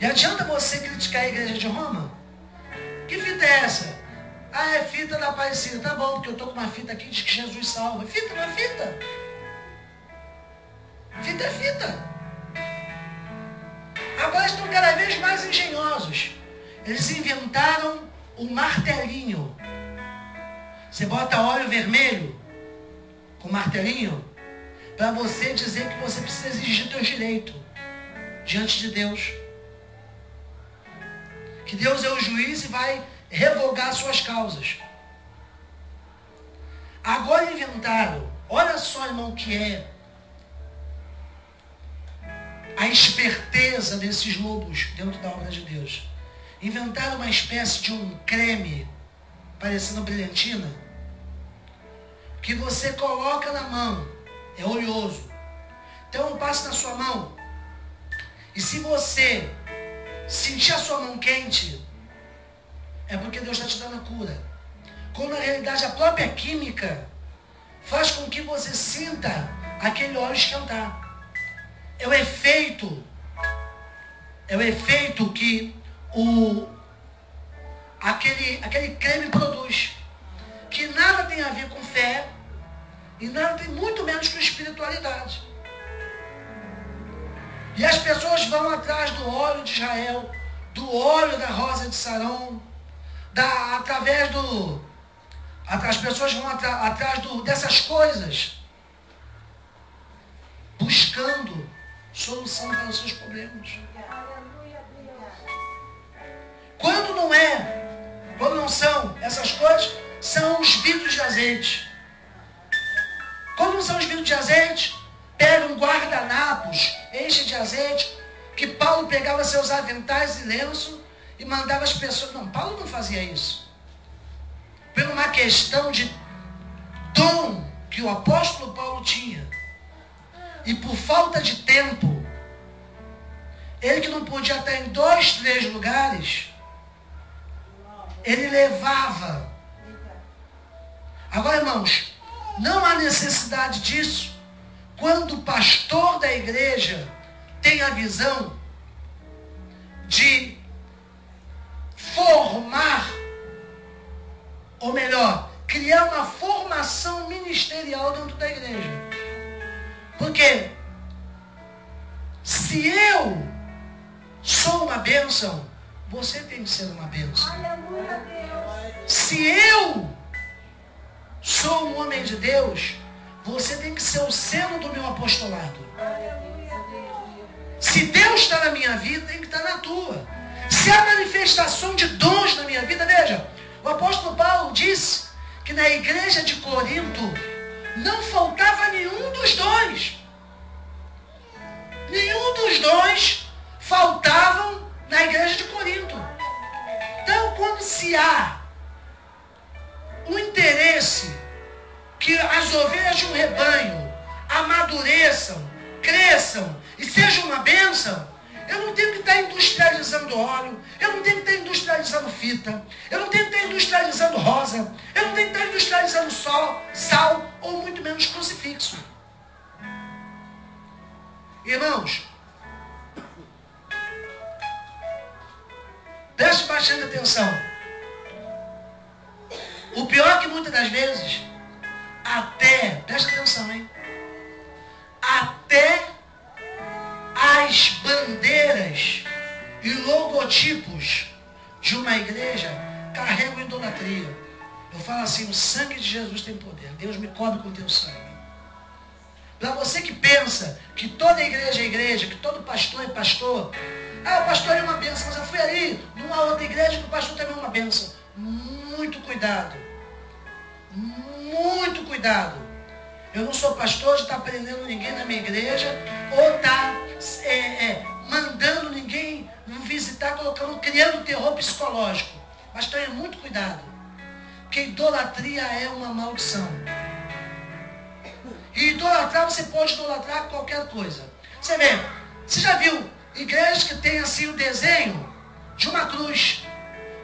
E adianta você criticar a igreja de Roma? Que fita é essa? Ah, é fita da Aparecida. Tá bom, porque eu estou com uma fita aqui, diz que Jesus salva. Fita não é fita. Fita é fita. Agora estão cada vez mais engenhosos. Eles inventaram o martelinho. Você bota óleo vermelho com martelinho para você dizer que você precisa exigir teus direitos diante de Deus. Que Deus é o juiz e vai revogar suas causas. Agora inventaram, olha só, irmão, que é a esperteza desses lobos dentro da obra de Deus. Inventaram uma espécie de um creme parecendo brilhantina que você coloca na mão, é oleoso. Então passe na sua mão e se você sentir a sua mão quente, é porque Deus está te dando a cura. Quando na realidade a própria química faz com que você sinta aquele óleo esquentar. É o efeito É o efeito que aquele creme produz. Que nada tem a ver com fé e nada tem muito menos com espiritualidade. E as pessoas vão atrás do óleo de Israel, do óleo da rosa de Saron, as pessoas vão atrás dessas coisas, buscando solução para os seus problemas. Quando não são essas coisas, são os vidros de azeite. Quando não são os vidros de azeite, pegam guardanapos, enche de azeite, que Paulo pegava seus aventais e lenço e mandava as pessoas. Não, Paulo não fazia isso. Por uma questão de dom que o apóstolo Paulo tinha. E por falta de tempo, ele que não podia estar em 2, 3 lugares, ele levava. Agora, irmãos, não há necessidade disso quando o pastor da igreja tem a visão de formar, ou melhor, criar uma formação ministerial dentro da igreja. Porque se eu sou uma bênção, você tem que ser uma bênção. Se eu sou um homem de Deus, você tem que ser o selo do meu apostolado. Se Deus está na minha vida, tem que estar na tua. Se há manifestação de dons na minha vida, veja, o apóstolo Paulo disse que na igreja de Corinto não faltava nenhum dos dons. Nenhum dos dons faltavam na igreja de Corinto. Então, quando se há um interesse que as ovelhas de um rebanho amadureçam, cresçam e sejam uma bênção, eu não tenho que estar industrializando óleo, eu não tenho que estar industrializando fita, eu não tenho que estar industrializando rosa, eu não tenho que estar industrializando sal ou muito menos crucifixo. Irmãos, preste bastante atenção. O pior é que muitas das vezes, preste atenção, hein? Até as bandeiras e logotipos de uma igreja carregam idolatria. Eu falo assim, o sangue de Jesus tem poder. Deus me cobre com teu sangue. Para você que pensa que toda igreja é igreja, que todo pastor é pastor. Ah, o pastor é uma bênção, mas eu fui ali numa outra igreja que o pastor também é uma bênção. Muito cuidado. Muito cuidado. Eu não sou pastor de estar prendendo ninguém na minha igreja ou estar mandando ninguém visitar, criando terror psicológico. Mas tenha muito cuidado. Porque idolatria é uma maldição. E idolatrar, você pode idolatrar qualquer coisa. Você vê, você já viu igrejas que tem assim o desenho de uma cruz.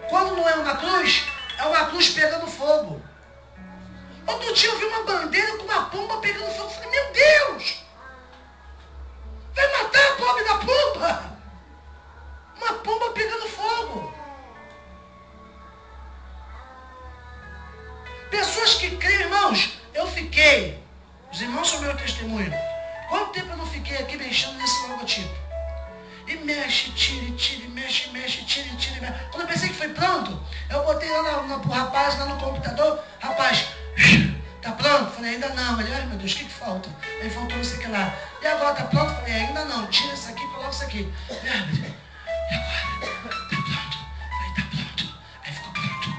Quando não é uma cruz pegando fogo. Outro dia eu vi uma bandeira com uma pomba pegando fogo. Eu falei, meu Deus! Vai matar a pobre da pomba! Uma pomba pegando fogo. Pessoas que creem, irmãos, os irmãos são meu testemunho. Quanto tempo eu não fiquei aqui mexendo nesse logotipo? E mexe, tira, mexe, tira. Quando eu pensei que foi pronto, eu botei lá pro rapaz, lá no computador. Rapaz, tá pronto? Falei, ainda não. Ele, ai meu Deus, o que falta? Aí faltou não sei o que lá. E agora, tá pronto? Falei, ainda não. Tira isso aqui, coloca isso aqui. E agora? Tá pronto. Falei, tá pronto. Aí ficou pronto.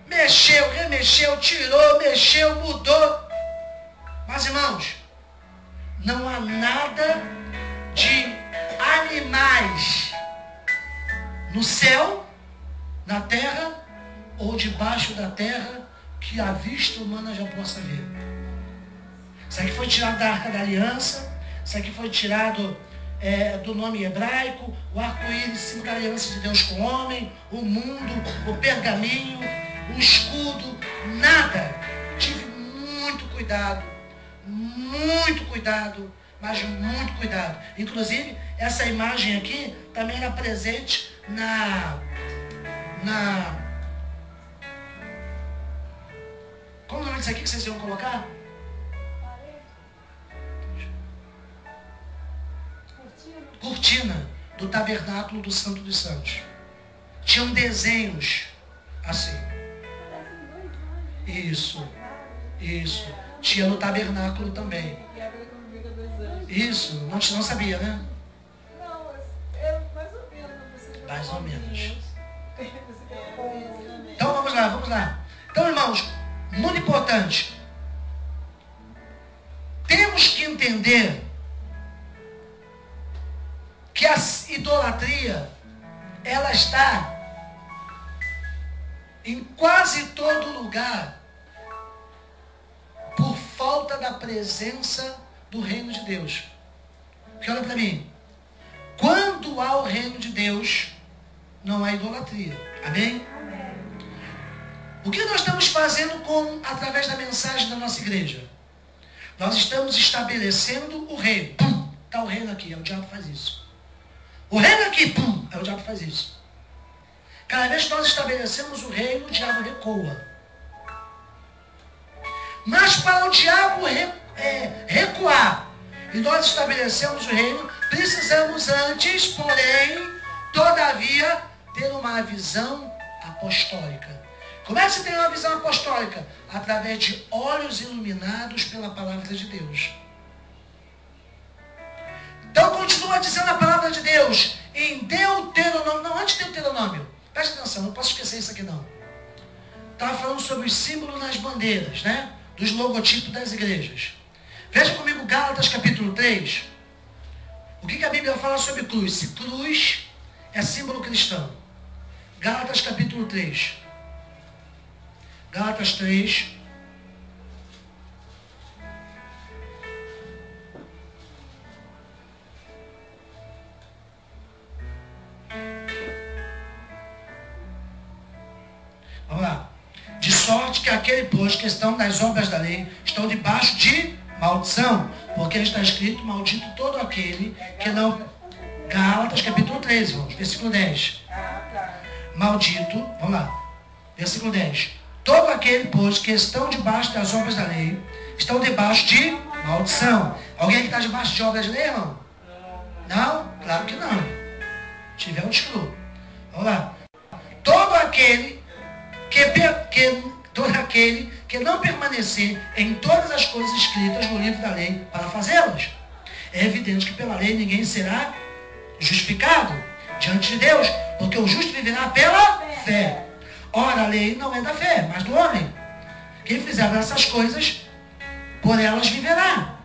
Mexeu, remexeu, tirou, mexeu, mudou. Mas, irmãos, não há nada de animais no céu, na terra ou debaixo da terra que a vista humana já possa ver. Isso aqui foi tirado da Arca da Aliança, isso aqui foi tirado do nome hebraico, o arco-íris simboliza a aliança de Deus com o homem, o mundo, o pergaminho, o escudo, nada. Tive muito cuidado, mas muito cuidado. Inclusive, essa imagem aqui também era presente Qual é o nome disso aqui que vocês iam colocar? Cortina do tabernáculo do Santo dos Santos. Tinham desenhos assim. Isso. Tinha no tabernáculo também. Isso. Não sabia, né? Não, mais ou menos. Então vamos lá. Então, irmãos, muito importante. Temos que entender que a idolatria, ela está em quase todo lugar por falta da presença do reino de Deus. Porque olha para mim, quando há o reino de Deus, não há idolatria. Amém? Amém. O que nós estamos fazendo através da mensagem da nossa igreja? Nós estamos estabelecendo o reino. Pum, está o reino aqui, o diabo faz isso. O reino aqui, pum, o diabo faz isso. Cada vez que nós estabelecemos o reino, o diabo recua. Mas para o diabo recuar e nós estabelecemos o reino, precisamos antes, porém, todavia, ter uma visão apostólica. Como é que se tem uma visão apostólica? Através de olhos iluminados pela palavra de Deus. Então continua dizendo a palavra de Deus em Deuteronômio, não, antes de Deuteronômio, presta atenção, não posso esquecer isso aqui não. Estava falando sobre os símbolos nas bandeiras, né? Dos logotipos das igrejas. Veja comigo Gálatas capítulo 3. O que a Bíblia fala sobre cruz? Se cruz é símbolo cristão. Gálatas capítulo 3. Gálatas 3. Vamos lá. De sorte que aquele, pois, que estão nas obras da lei, estão debaixo de maldição. Porque está escrito, maldito todo aquele que não... Gálatas capítulo 13, irmãos, versículo 10. Maldito, vamos lá, versículo 10. Todo aquele, pois, que estão debaixo das obras da lei, estão debaixo de maldição. Alguém que está debaixo de obras da lei, irmão? Não? Claro que não. Se tiver, eu excluo. Vamos lá. Todo aquele que não permanecer em todas as coisas escritas no livro da lei para fazê-las. É evidente que pela lei ninguém será justificado diante de Deus, porque o justo viverá pela fé. Ora, a lei não é da fé, mas do homem. Quem fizer essas coisas, por elas viverá.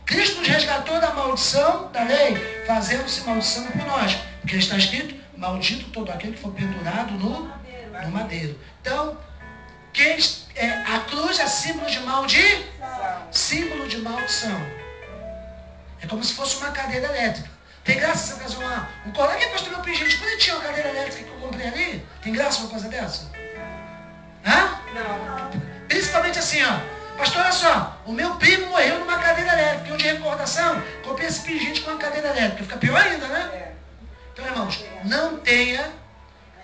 Cristo nos resgatou da maldição da lei, fazendo-se maldição por nós. Porque está escrito, maldito todo aquele que for pendurado no madeiro. Então, a cruz é símbolo de maldição. Símbolo de maldição. É como se fosse uma cadeira elétrica. Tem graça você trazer um colega, pastor, meu pingente, bonitinho, uma cadeira elétrica que eu comprei ali? Tem graça uma coisa dessa? Hã? Não. Principalmente assim, ó. Pastor, olha só, o meu primo morreu numa cadeira elétrica. E um de recordação, comprei esse pingente com uma cadeira elétrica. Fica pior ainda, né? Então, irmãos, não tenha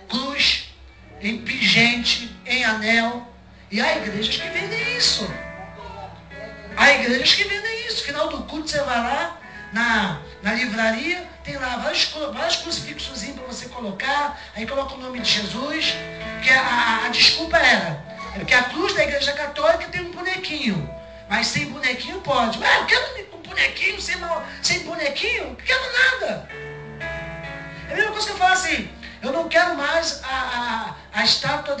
cruz em pingente, em anel. E há igrejas que vendem isso. Há igrejas que vendem isso. Final do culto você vai lá na livraria, tem lá vários crucifixos para você colocar, aí coloca o nome de Jesus, que a desculpa é porque a cruz da igreja católica tem um bonequinho, mas sem bonequinho pode. Mas eu quero um bonequinho, sem bonequinho, não quero nada. É a mesma coisa que eu falo assim, eu não quero mais a estátua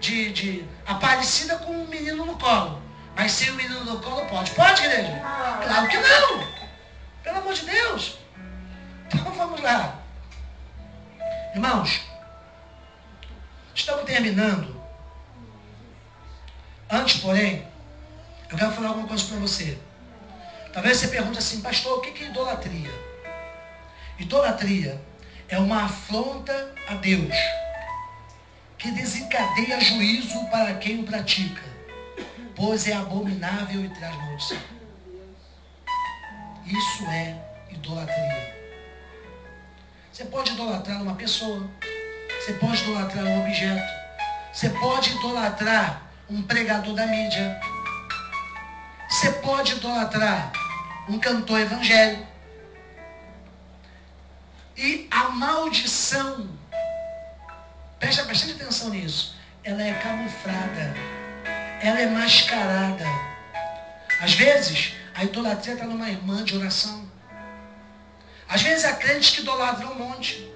de Aparecida com um menino no colo. Mas sem o menino no colo pode. Pode, igreja? Claro que não. Pelo amor de Deus. Então vamos lá. Irmãos, estamos terminando. Antes, porém, eu quero falar alguma coisa para você. Talvez você pergunte assim, pastor, o que é idolatria? Idolatria é uma afronta a Deus, que desencadeia juízo para quem o pratica, pois é abominável e traz maldição. Isso é idolatria. Você pode idolatrar uma pessoa. Você pode idolatrar um objeto. Você pode idolatrar um pregador da mídia. Você pode idolatrar um cantor evangélico. E a maldição, preste bastante atenção nisso, ela é camuflada, ela é mascarada. Às vezes, a idolatria está numa irmã de oração. Às vezes há crentes que idolatram um monte.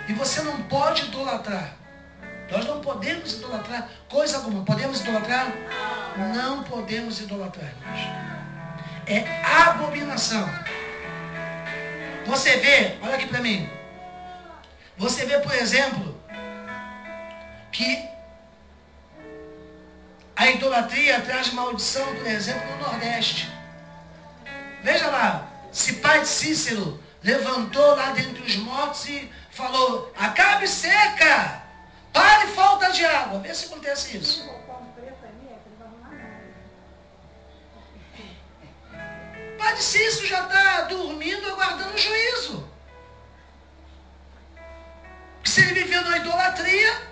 E você não pode idolatrar. Nós não podemos idolatrar coisa alguma. Podemos idolatrar? Não podemos idolatrar, irmãos. É abominação. Você vê, olha aqui para mim. Você vê, por exemplo, que a idolatria traz maldição, por exemplo, no Nordeste. Veja lá, se pai de Cícero levantou lá dentre os mortos e falou, acabe seca, pare falta de água. Vê se acontece isso. Pai de Cícero já está dormindo, aguardando o juízo. Porque se ele viveu na idolatria,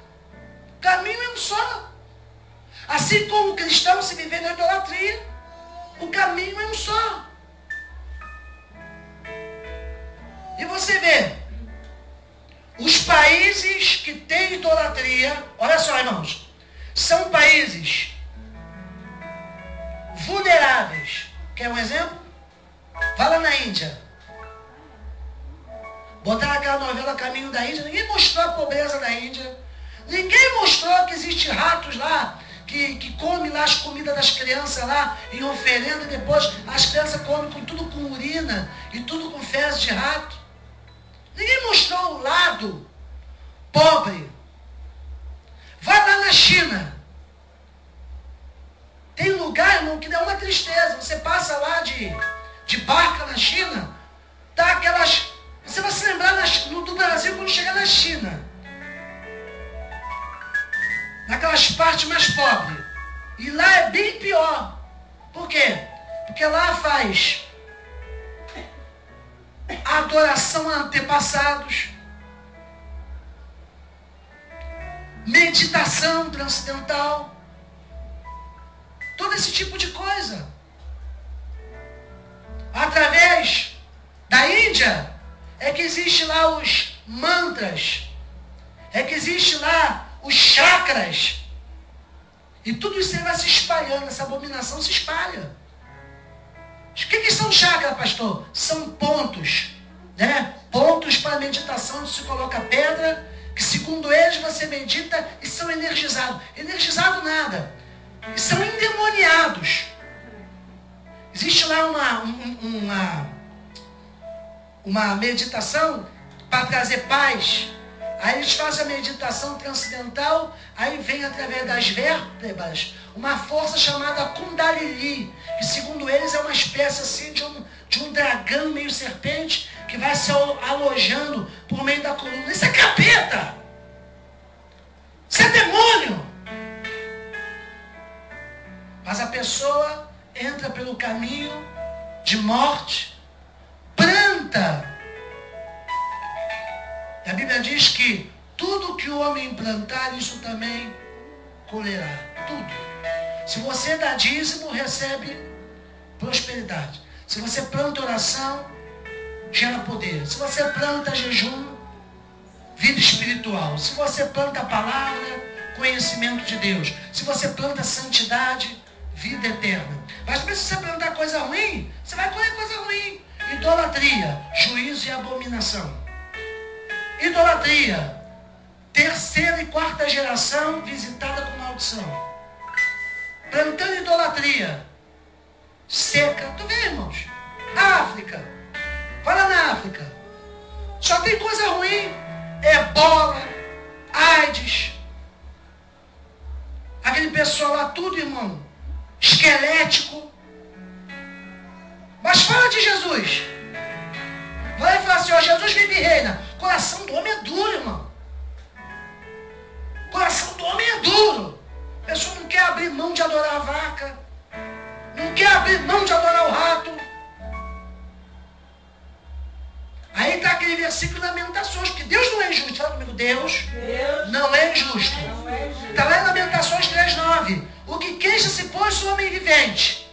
o caminho é um só. Assim como o cristão se viver na idolatria, o caminho é um só. E você vê, os países que têm idolatria, olha só, irmãos, são países vulneráveis. Quer um exemplo? Vai lá na Índia. Botaram aquela novela Caminho da Índia, ninguém mostrou a pobreza da Índia. Ninguém mostrou que existe ratos lá, que come lá as comidas das crianças lá, em oferenda, e depois as crianças comem com tudo com urina e tudo com fezes de rato. Ninguém mostrou o lado pobre. Vai lá na China. Tem lugar, irmão, que dá uma tristeza. Você passa lá de barca na China, tá aquelas... Você vai se lembrar do Brasil quando chegar na China. Naquelas partes mais pobres. E lá é bem pior. Por quê? Porque lá faz adoração a antepassados, meditação transcendental, todo esse tipo de coisa. Através da Índia é que existe lá os mantras, é que existe lá os chakras, e tudo isso aí vai se espalhando, essa abominação se espalha. O que são chakras, pastor? São pontos, né? Pontos para meditação, onde se coloca pedra, que segundo eles você medita e são energizados. Energizado nada. E são endemoniados. Existe lá uma meditação para trazer paz. Aí eles fazem a meditação transcendental, aí vem através das vértebras uma força chamada Kundalini, que segundo eles é uma espécie assim de um dragão meio serpente, que vai se alojando por meio da coluna. Isso é capeta! Isso é demônio! Mas a pessoa entra pelo caminho de morte, planta. A Bíblia diz que tudo que o homem plantar, isso também colherá. Tudo. Se você dá dízimo, recebe prosperidade. Se você planta oração, gera poder. Se você planta jejum, vida espiritual. Se você planta a palavra, conhecimento de Deus. Se você planta santidade, vida eterna. Mas também se você plantar coisa ruim, você vai colher coisa ruim. Idolatria, juízo e abominação. Idolatria, terceira e quarta geração visitada com maldição. Plantando idolatria, seca. Tu vê, irmãos? África. Vai lá na África. Só tem coisa ruim. Ebola, AIDS. Aquele pessoal lá, tudo, irmão, esquelético. Mas fala de Jesus. Vai falar assim, ó, Jesus vive e reina. Coração do homem é duro, irmão. Coração do homem é duro. A pessoa não quer abrir mão de adorar a vaca. Não quer abrir mão de adorar o rato. aquele versículo de Lamentações, porque Deus não é injusto. Fala comigo, Deus Deus não é injusto. não é justo. Está lá em Lamentações 3:9. O que queixa-se, pois, o homem vivente?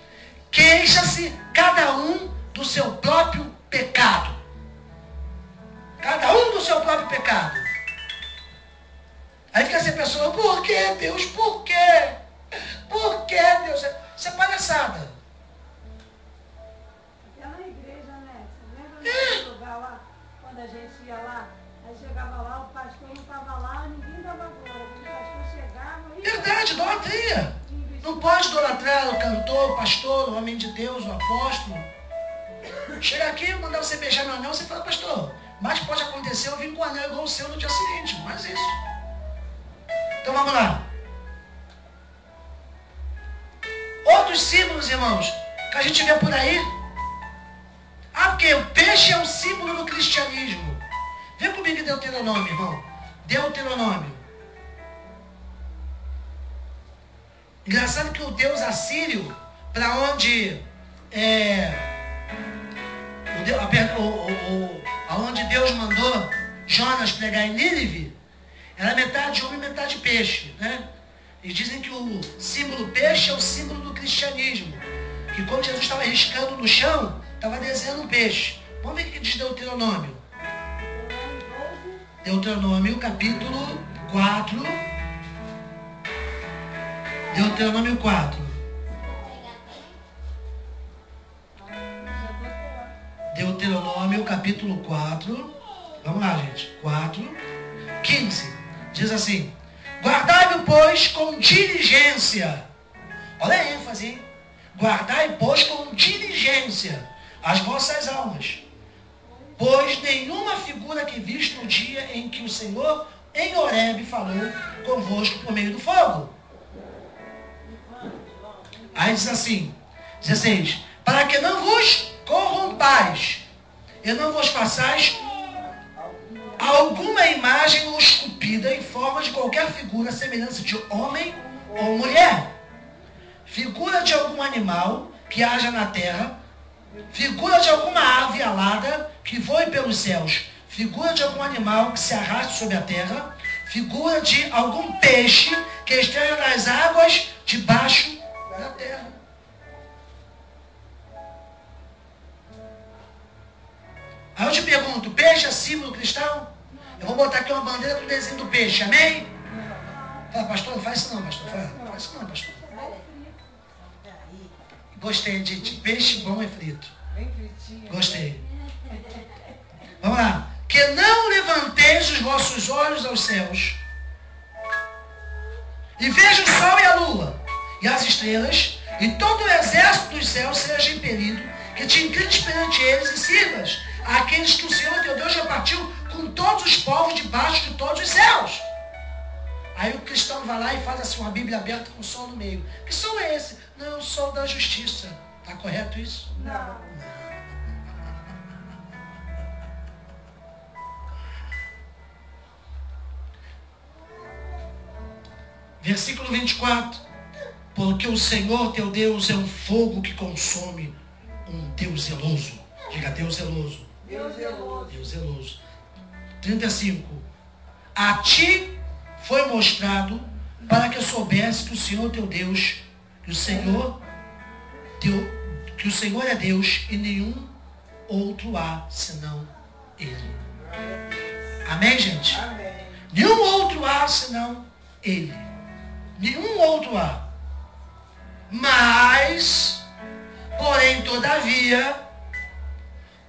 Queixa-se cada um do seu próprio pecado. Cada um do seu próprio pecado. Aí fica essa pessoa, por que Deus? Por quê? Por que Deus? Isso é palhaçada. Até na igreja, né? Você lembra naquele lugar lá, quando a gente ia lá, aí chegava lá, o pastor não estava lá, ninguém dava glória. Quando o pastor chegava, aí... Verdade, idolatria. Não pode idolatrar o cantor, o pastor, o homem de Deus, o apóstolo. Chega aqui, eu mandar você beijar meu anel, você fala, pastor, mas pode acontecer, eu vim com o anel igual o seu no dia seguinte. Mas isso. Então vamos lá. Outros símbolos, irmãos, que a gente vê por aí. Ah, porque o peixe é um símbolo do cristianismo. Vê comigo em Deuteronômio, irmão. Deuteronômio. Engraçado que o deus assírio, para onde aonde Deus mandou Jonas pregar em Nínive, era metade homem e metade peixe, né? E dizem que o símbolo peixe é o símbolo do cristianismo. Que quando Jesus estava riscando no chão, estava desenhando um peixe. Vamos ver o que diz Deuteronômio. Deuteronômio, capítulo 4. Deuteronômio 4. Deuteronômio, capítulo 4. Vamos lá, gente. 4, 15. Diz assim: guardai-o, pois, com diligência. Olha a ênfase, hein? Guardai, pois, com diligência as vossas almas. Pois nenhuma figura que viste no dia em que o Senhor em Horebe falou convosco por meio do fogo. Aí diz assim, 16: para que não vos corrompais e não vos façais alguma imagem ou esculpida em forma de qualquer figura, semelhança de homem ou mulher, figura de algum animal que haja na terra, figura de alguma ave alada que voe pelos céus, figura de algum animal que se arraste sobre a terra, figura de algum peixe que esteja nas águas debaixo da terra. Aí eu te pergunto, peixe é símbolo cristão? Eu vou botar aqui uma bandeira com o desenho do peixe, amém? Fala, pastor, não faz isso não, pastor. Não faz isso não, pastor. Gostei de peixe bom e frito. Bem fritinho. Gostei. Vamos lá. Que não levanteis os vossos olhos aos céus e veja o sol e a lua e as estrelas e todo o exército dos céus seja impelido, que te inclines perante eles e sirvas aqueles que o Senhor teu Deus já partiu com todos os povos debaixo de todos os céus. Aí o cristão vai lá e faz assim uma Bíblia aberta com o sol no meio. Que sol é esse? Não, é o sol da justiça. Está correto isso? Não. Versículo 24. Porque o Senhor teu Deus é um fogo que consome, um Deus zeloso. Diga, Deus zeloso. Deus zeloso. Deus zeloso. 35. A ti foi mostrado para que eu soubesse que o Senhor teu Deus, que o Senhor é Deus e nenhum outro há senão Ele. Amém, gente? Amém. Nenhum outro há senão Ele. Nenhum outro há. Mas, porém, todavia,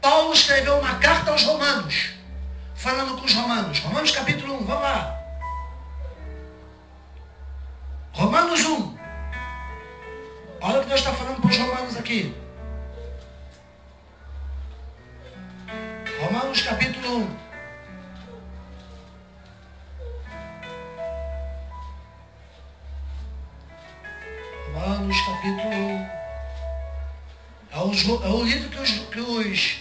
Paulo escreveu uma carta aos Romanos, falando com os Romanos. Romanos capítulo 1, vamos lá. Romanos 1. Olha o que Deus está falando para os Romanos aqui. Romanos capítulo 1. Romanos capítulo 1. É o livro que os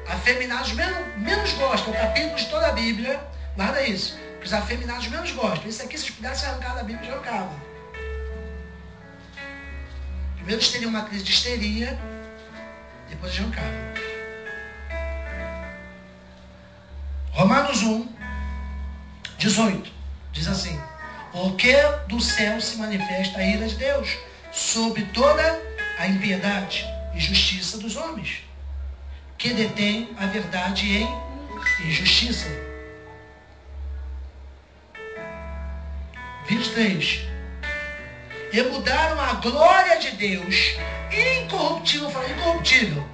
afeminados menos gostam. O capítulo de toda a Bíblia. Guarda isso. Que os afeminados menos gostam. Isso aqui, se eles pudessem arrancar da Bíblia, já arrancavam. Primeiro eles teriam uma crise de histeria. Depois eles arrancavam. Romanos 1, 18, diz assim: porque do céu se manifesta a ira de Deus sobre toda a impiedade e justiça dos homens, que detém a verdade em injustiça. 23. E mudaram a glória de Deus incorruptível. Fala incorruptível.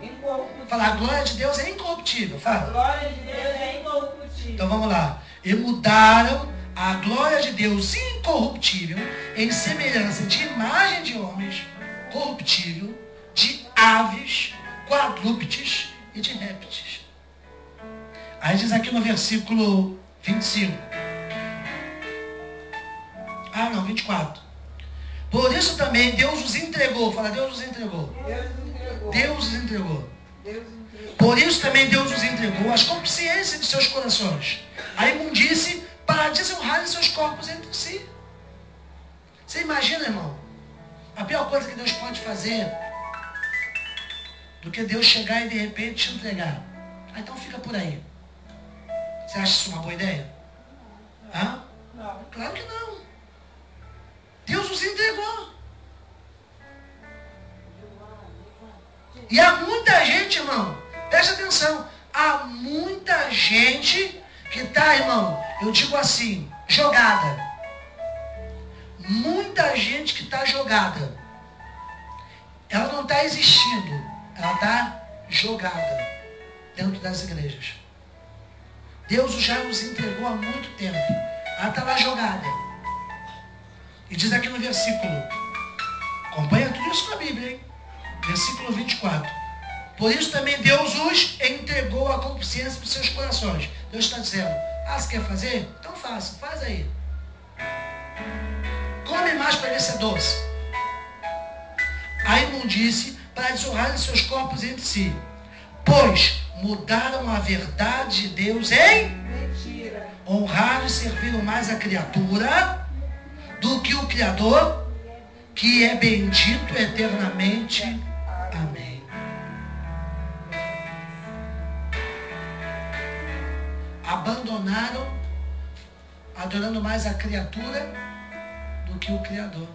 Fala, a glória de Deus é incorruptível. Fala. A glória de Deus é incorruptível. Então vamos lá. E mudaram a glória de Deus incorruptível em semelhança de imagem de homens, corruptível, de aves, quadrúpedes e de répteis. Aí diz aqui no versículo 25. 24. Por isso também Deus os entregou. Fala, Deus os entregou. Deus os entregou. Por isso também Deus os entregou às consciências de seus corações, a imundície, para desonrarem seus corpos entre si. Você imagina, irmão, a pior coisa que Deus pode fazer do que Deus chegar e de repente te entregar. Ah, então fica por aí. Você acha isso uma boa ideia? Hã? Não. Claro que não. Deus os entregou. E há muita gente, irmão, presta atenção, há muita gente que está, irmão, eu digo assim, jogada. Muita gente que está jogada. Ela não está existindo, ela está jogada dentro das igrejas. Deus já nos entregou há muito tempo. Ela está lá jogada. E diz aqui no versículo, acompanha tudo isso na Bíblia, hein? Versículo 24. Por isso também Deus os entregou à consciência dos seus corações. Deus está dizendo, você quer fazer? Então faça, faz aí. Come mais para ver se é doce. A imundície para desonrarem seus corpos entre si. Pois mudaram a verdade de Deus em Mentira. honraram e serviram mais a criatura do que o Criador, que é bendito eternamente. Amém. Abandonaram, adorando mais a criatura do que o Criador.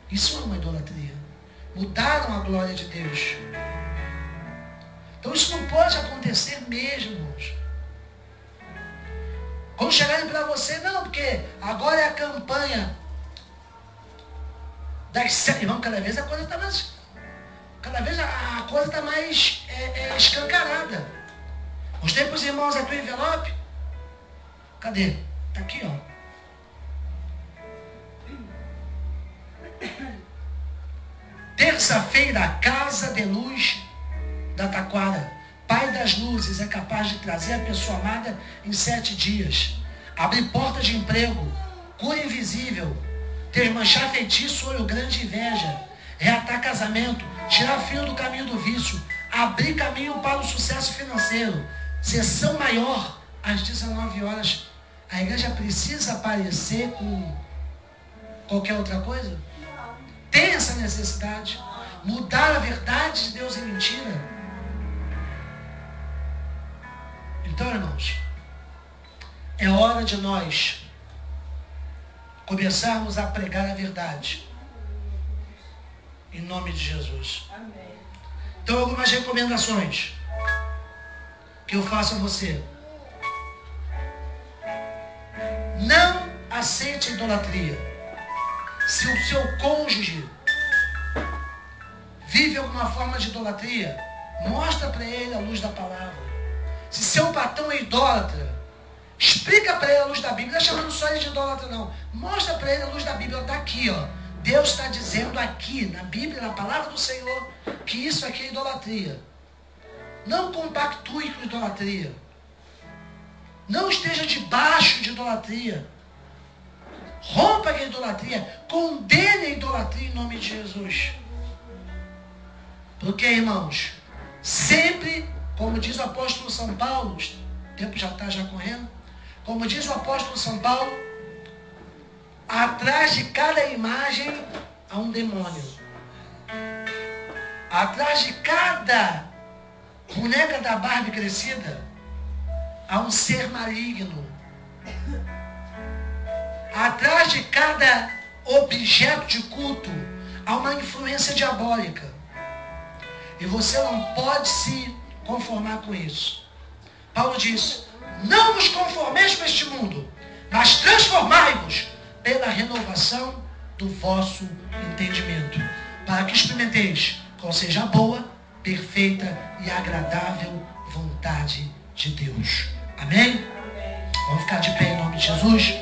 Isso é uma idolatria. Mudaram a glória de Deus. Então isso não pode acontecer mesmo, irmãos. Quando chegarem para você, não, porque agora é a campanha das 7. Irmão, cada vez a coisa está mais. Cada vez a coisa está mais escancarada. Mostrei para os irmãos aqui o envelope. Cadê? Está aqui, ó. Terça-feira, Casa de Luz da Taquara. Pai das luzes é capaz de trazer a pessoa amada em 7 dias. Abrir porta de emprego, cura invisível, desmanchar feitiço, olho grande inveja, reatar casamento, tirar filho do caminho do vício, abrir caminho para o sucesso financeiro. Sessão maior às 19 horas. A igreja precisa aparecer com qualquer outra coisa? Tem essa necessidade? Mudar a verdade de Deus em mentira? Então, irmãos, é hora de nós começarmos a pregar a verdade. Em nome de Jesus. Amém. Então, algumas recomendações que eu faço a você. Não aceite a idolatria. Se o seu cônjuge vive alguma forma de idolatria, mostra para ele a luz da palavra. Se seu patrão é idólatra, explica para ele a luz da Bíblia. Não está chamando só ele de idólatra, não. Mostra para ele a luz da Bíblia. Está aqui, ó. Deus está dizendo aqui, na Bíblia, na palavra do Senhor, que isso aqui é idolatria. Não compactue com idolatria. Não esteja debaixo de idolatria. Rompa com a idolatria. Condene a idolatria em nome de Jesus. Porque, irmãos, sempre, como diz o apóstolo São Paulo, o tempo já está correndo, como diz o apóstolo São Paulo, atrás de cada imagem há um demônio. Atrás de cada boneca da Barbie crescida há um ser maligno. Atrás de cada objeto de culto há uma influência diabólica. E você não pode se conformar com isso. Paulo diz: não vos conformeis com este mundo, mas transformai-vos pela renovação do vosso entendimento, para que experimenteis qual seja a boa, perfeita e agradável vontade de Deus. Amém? Vamos ficar de pé em nome de Jesus.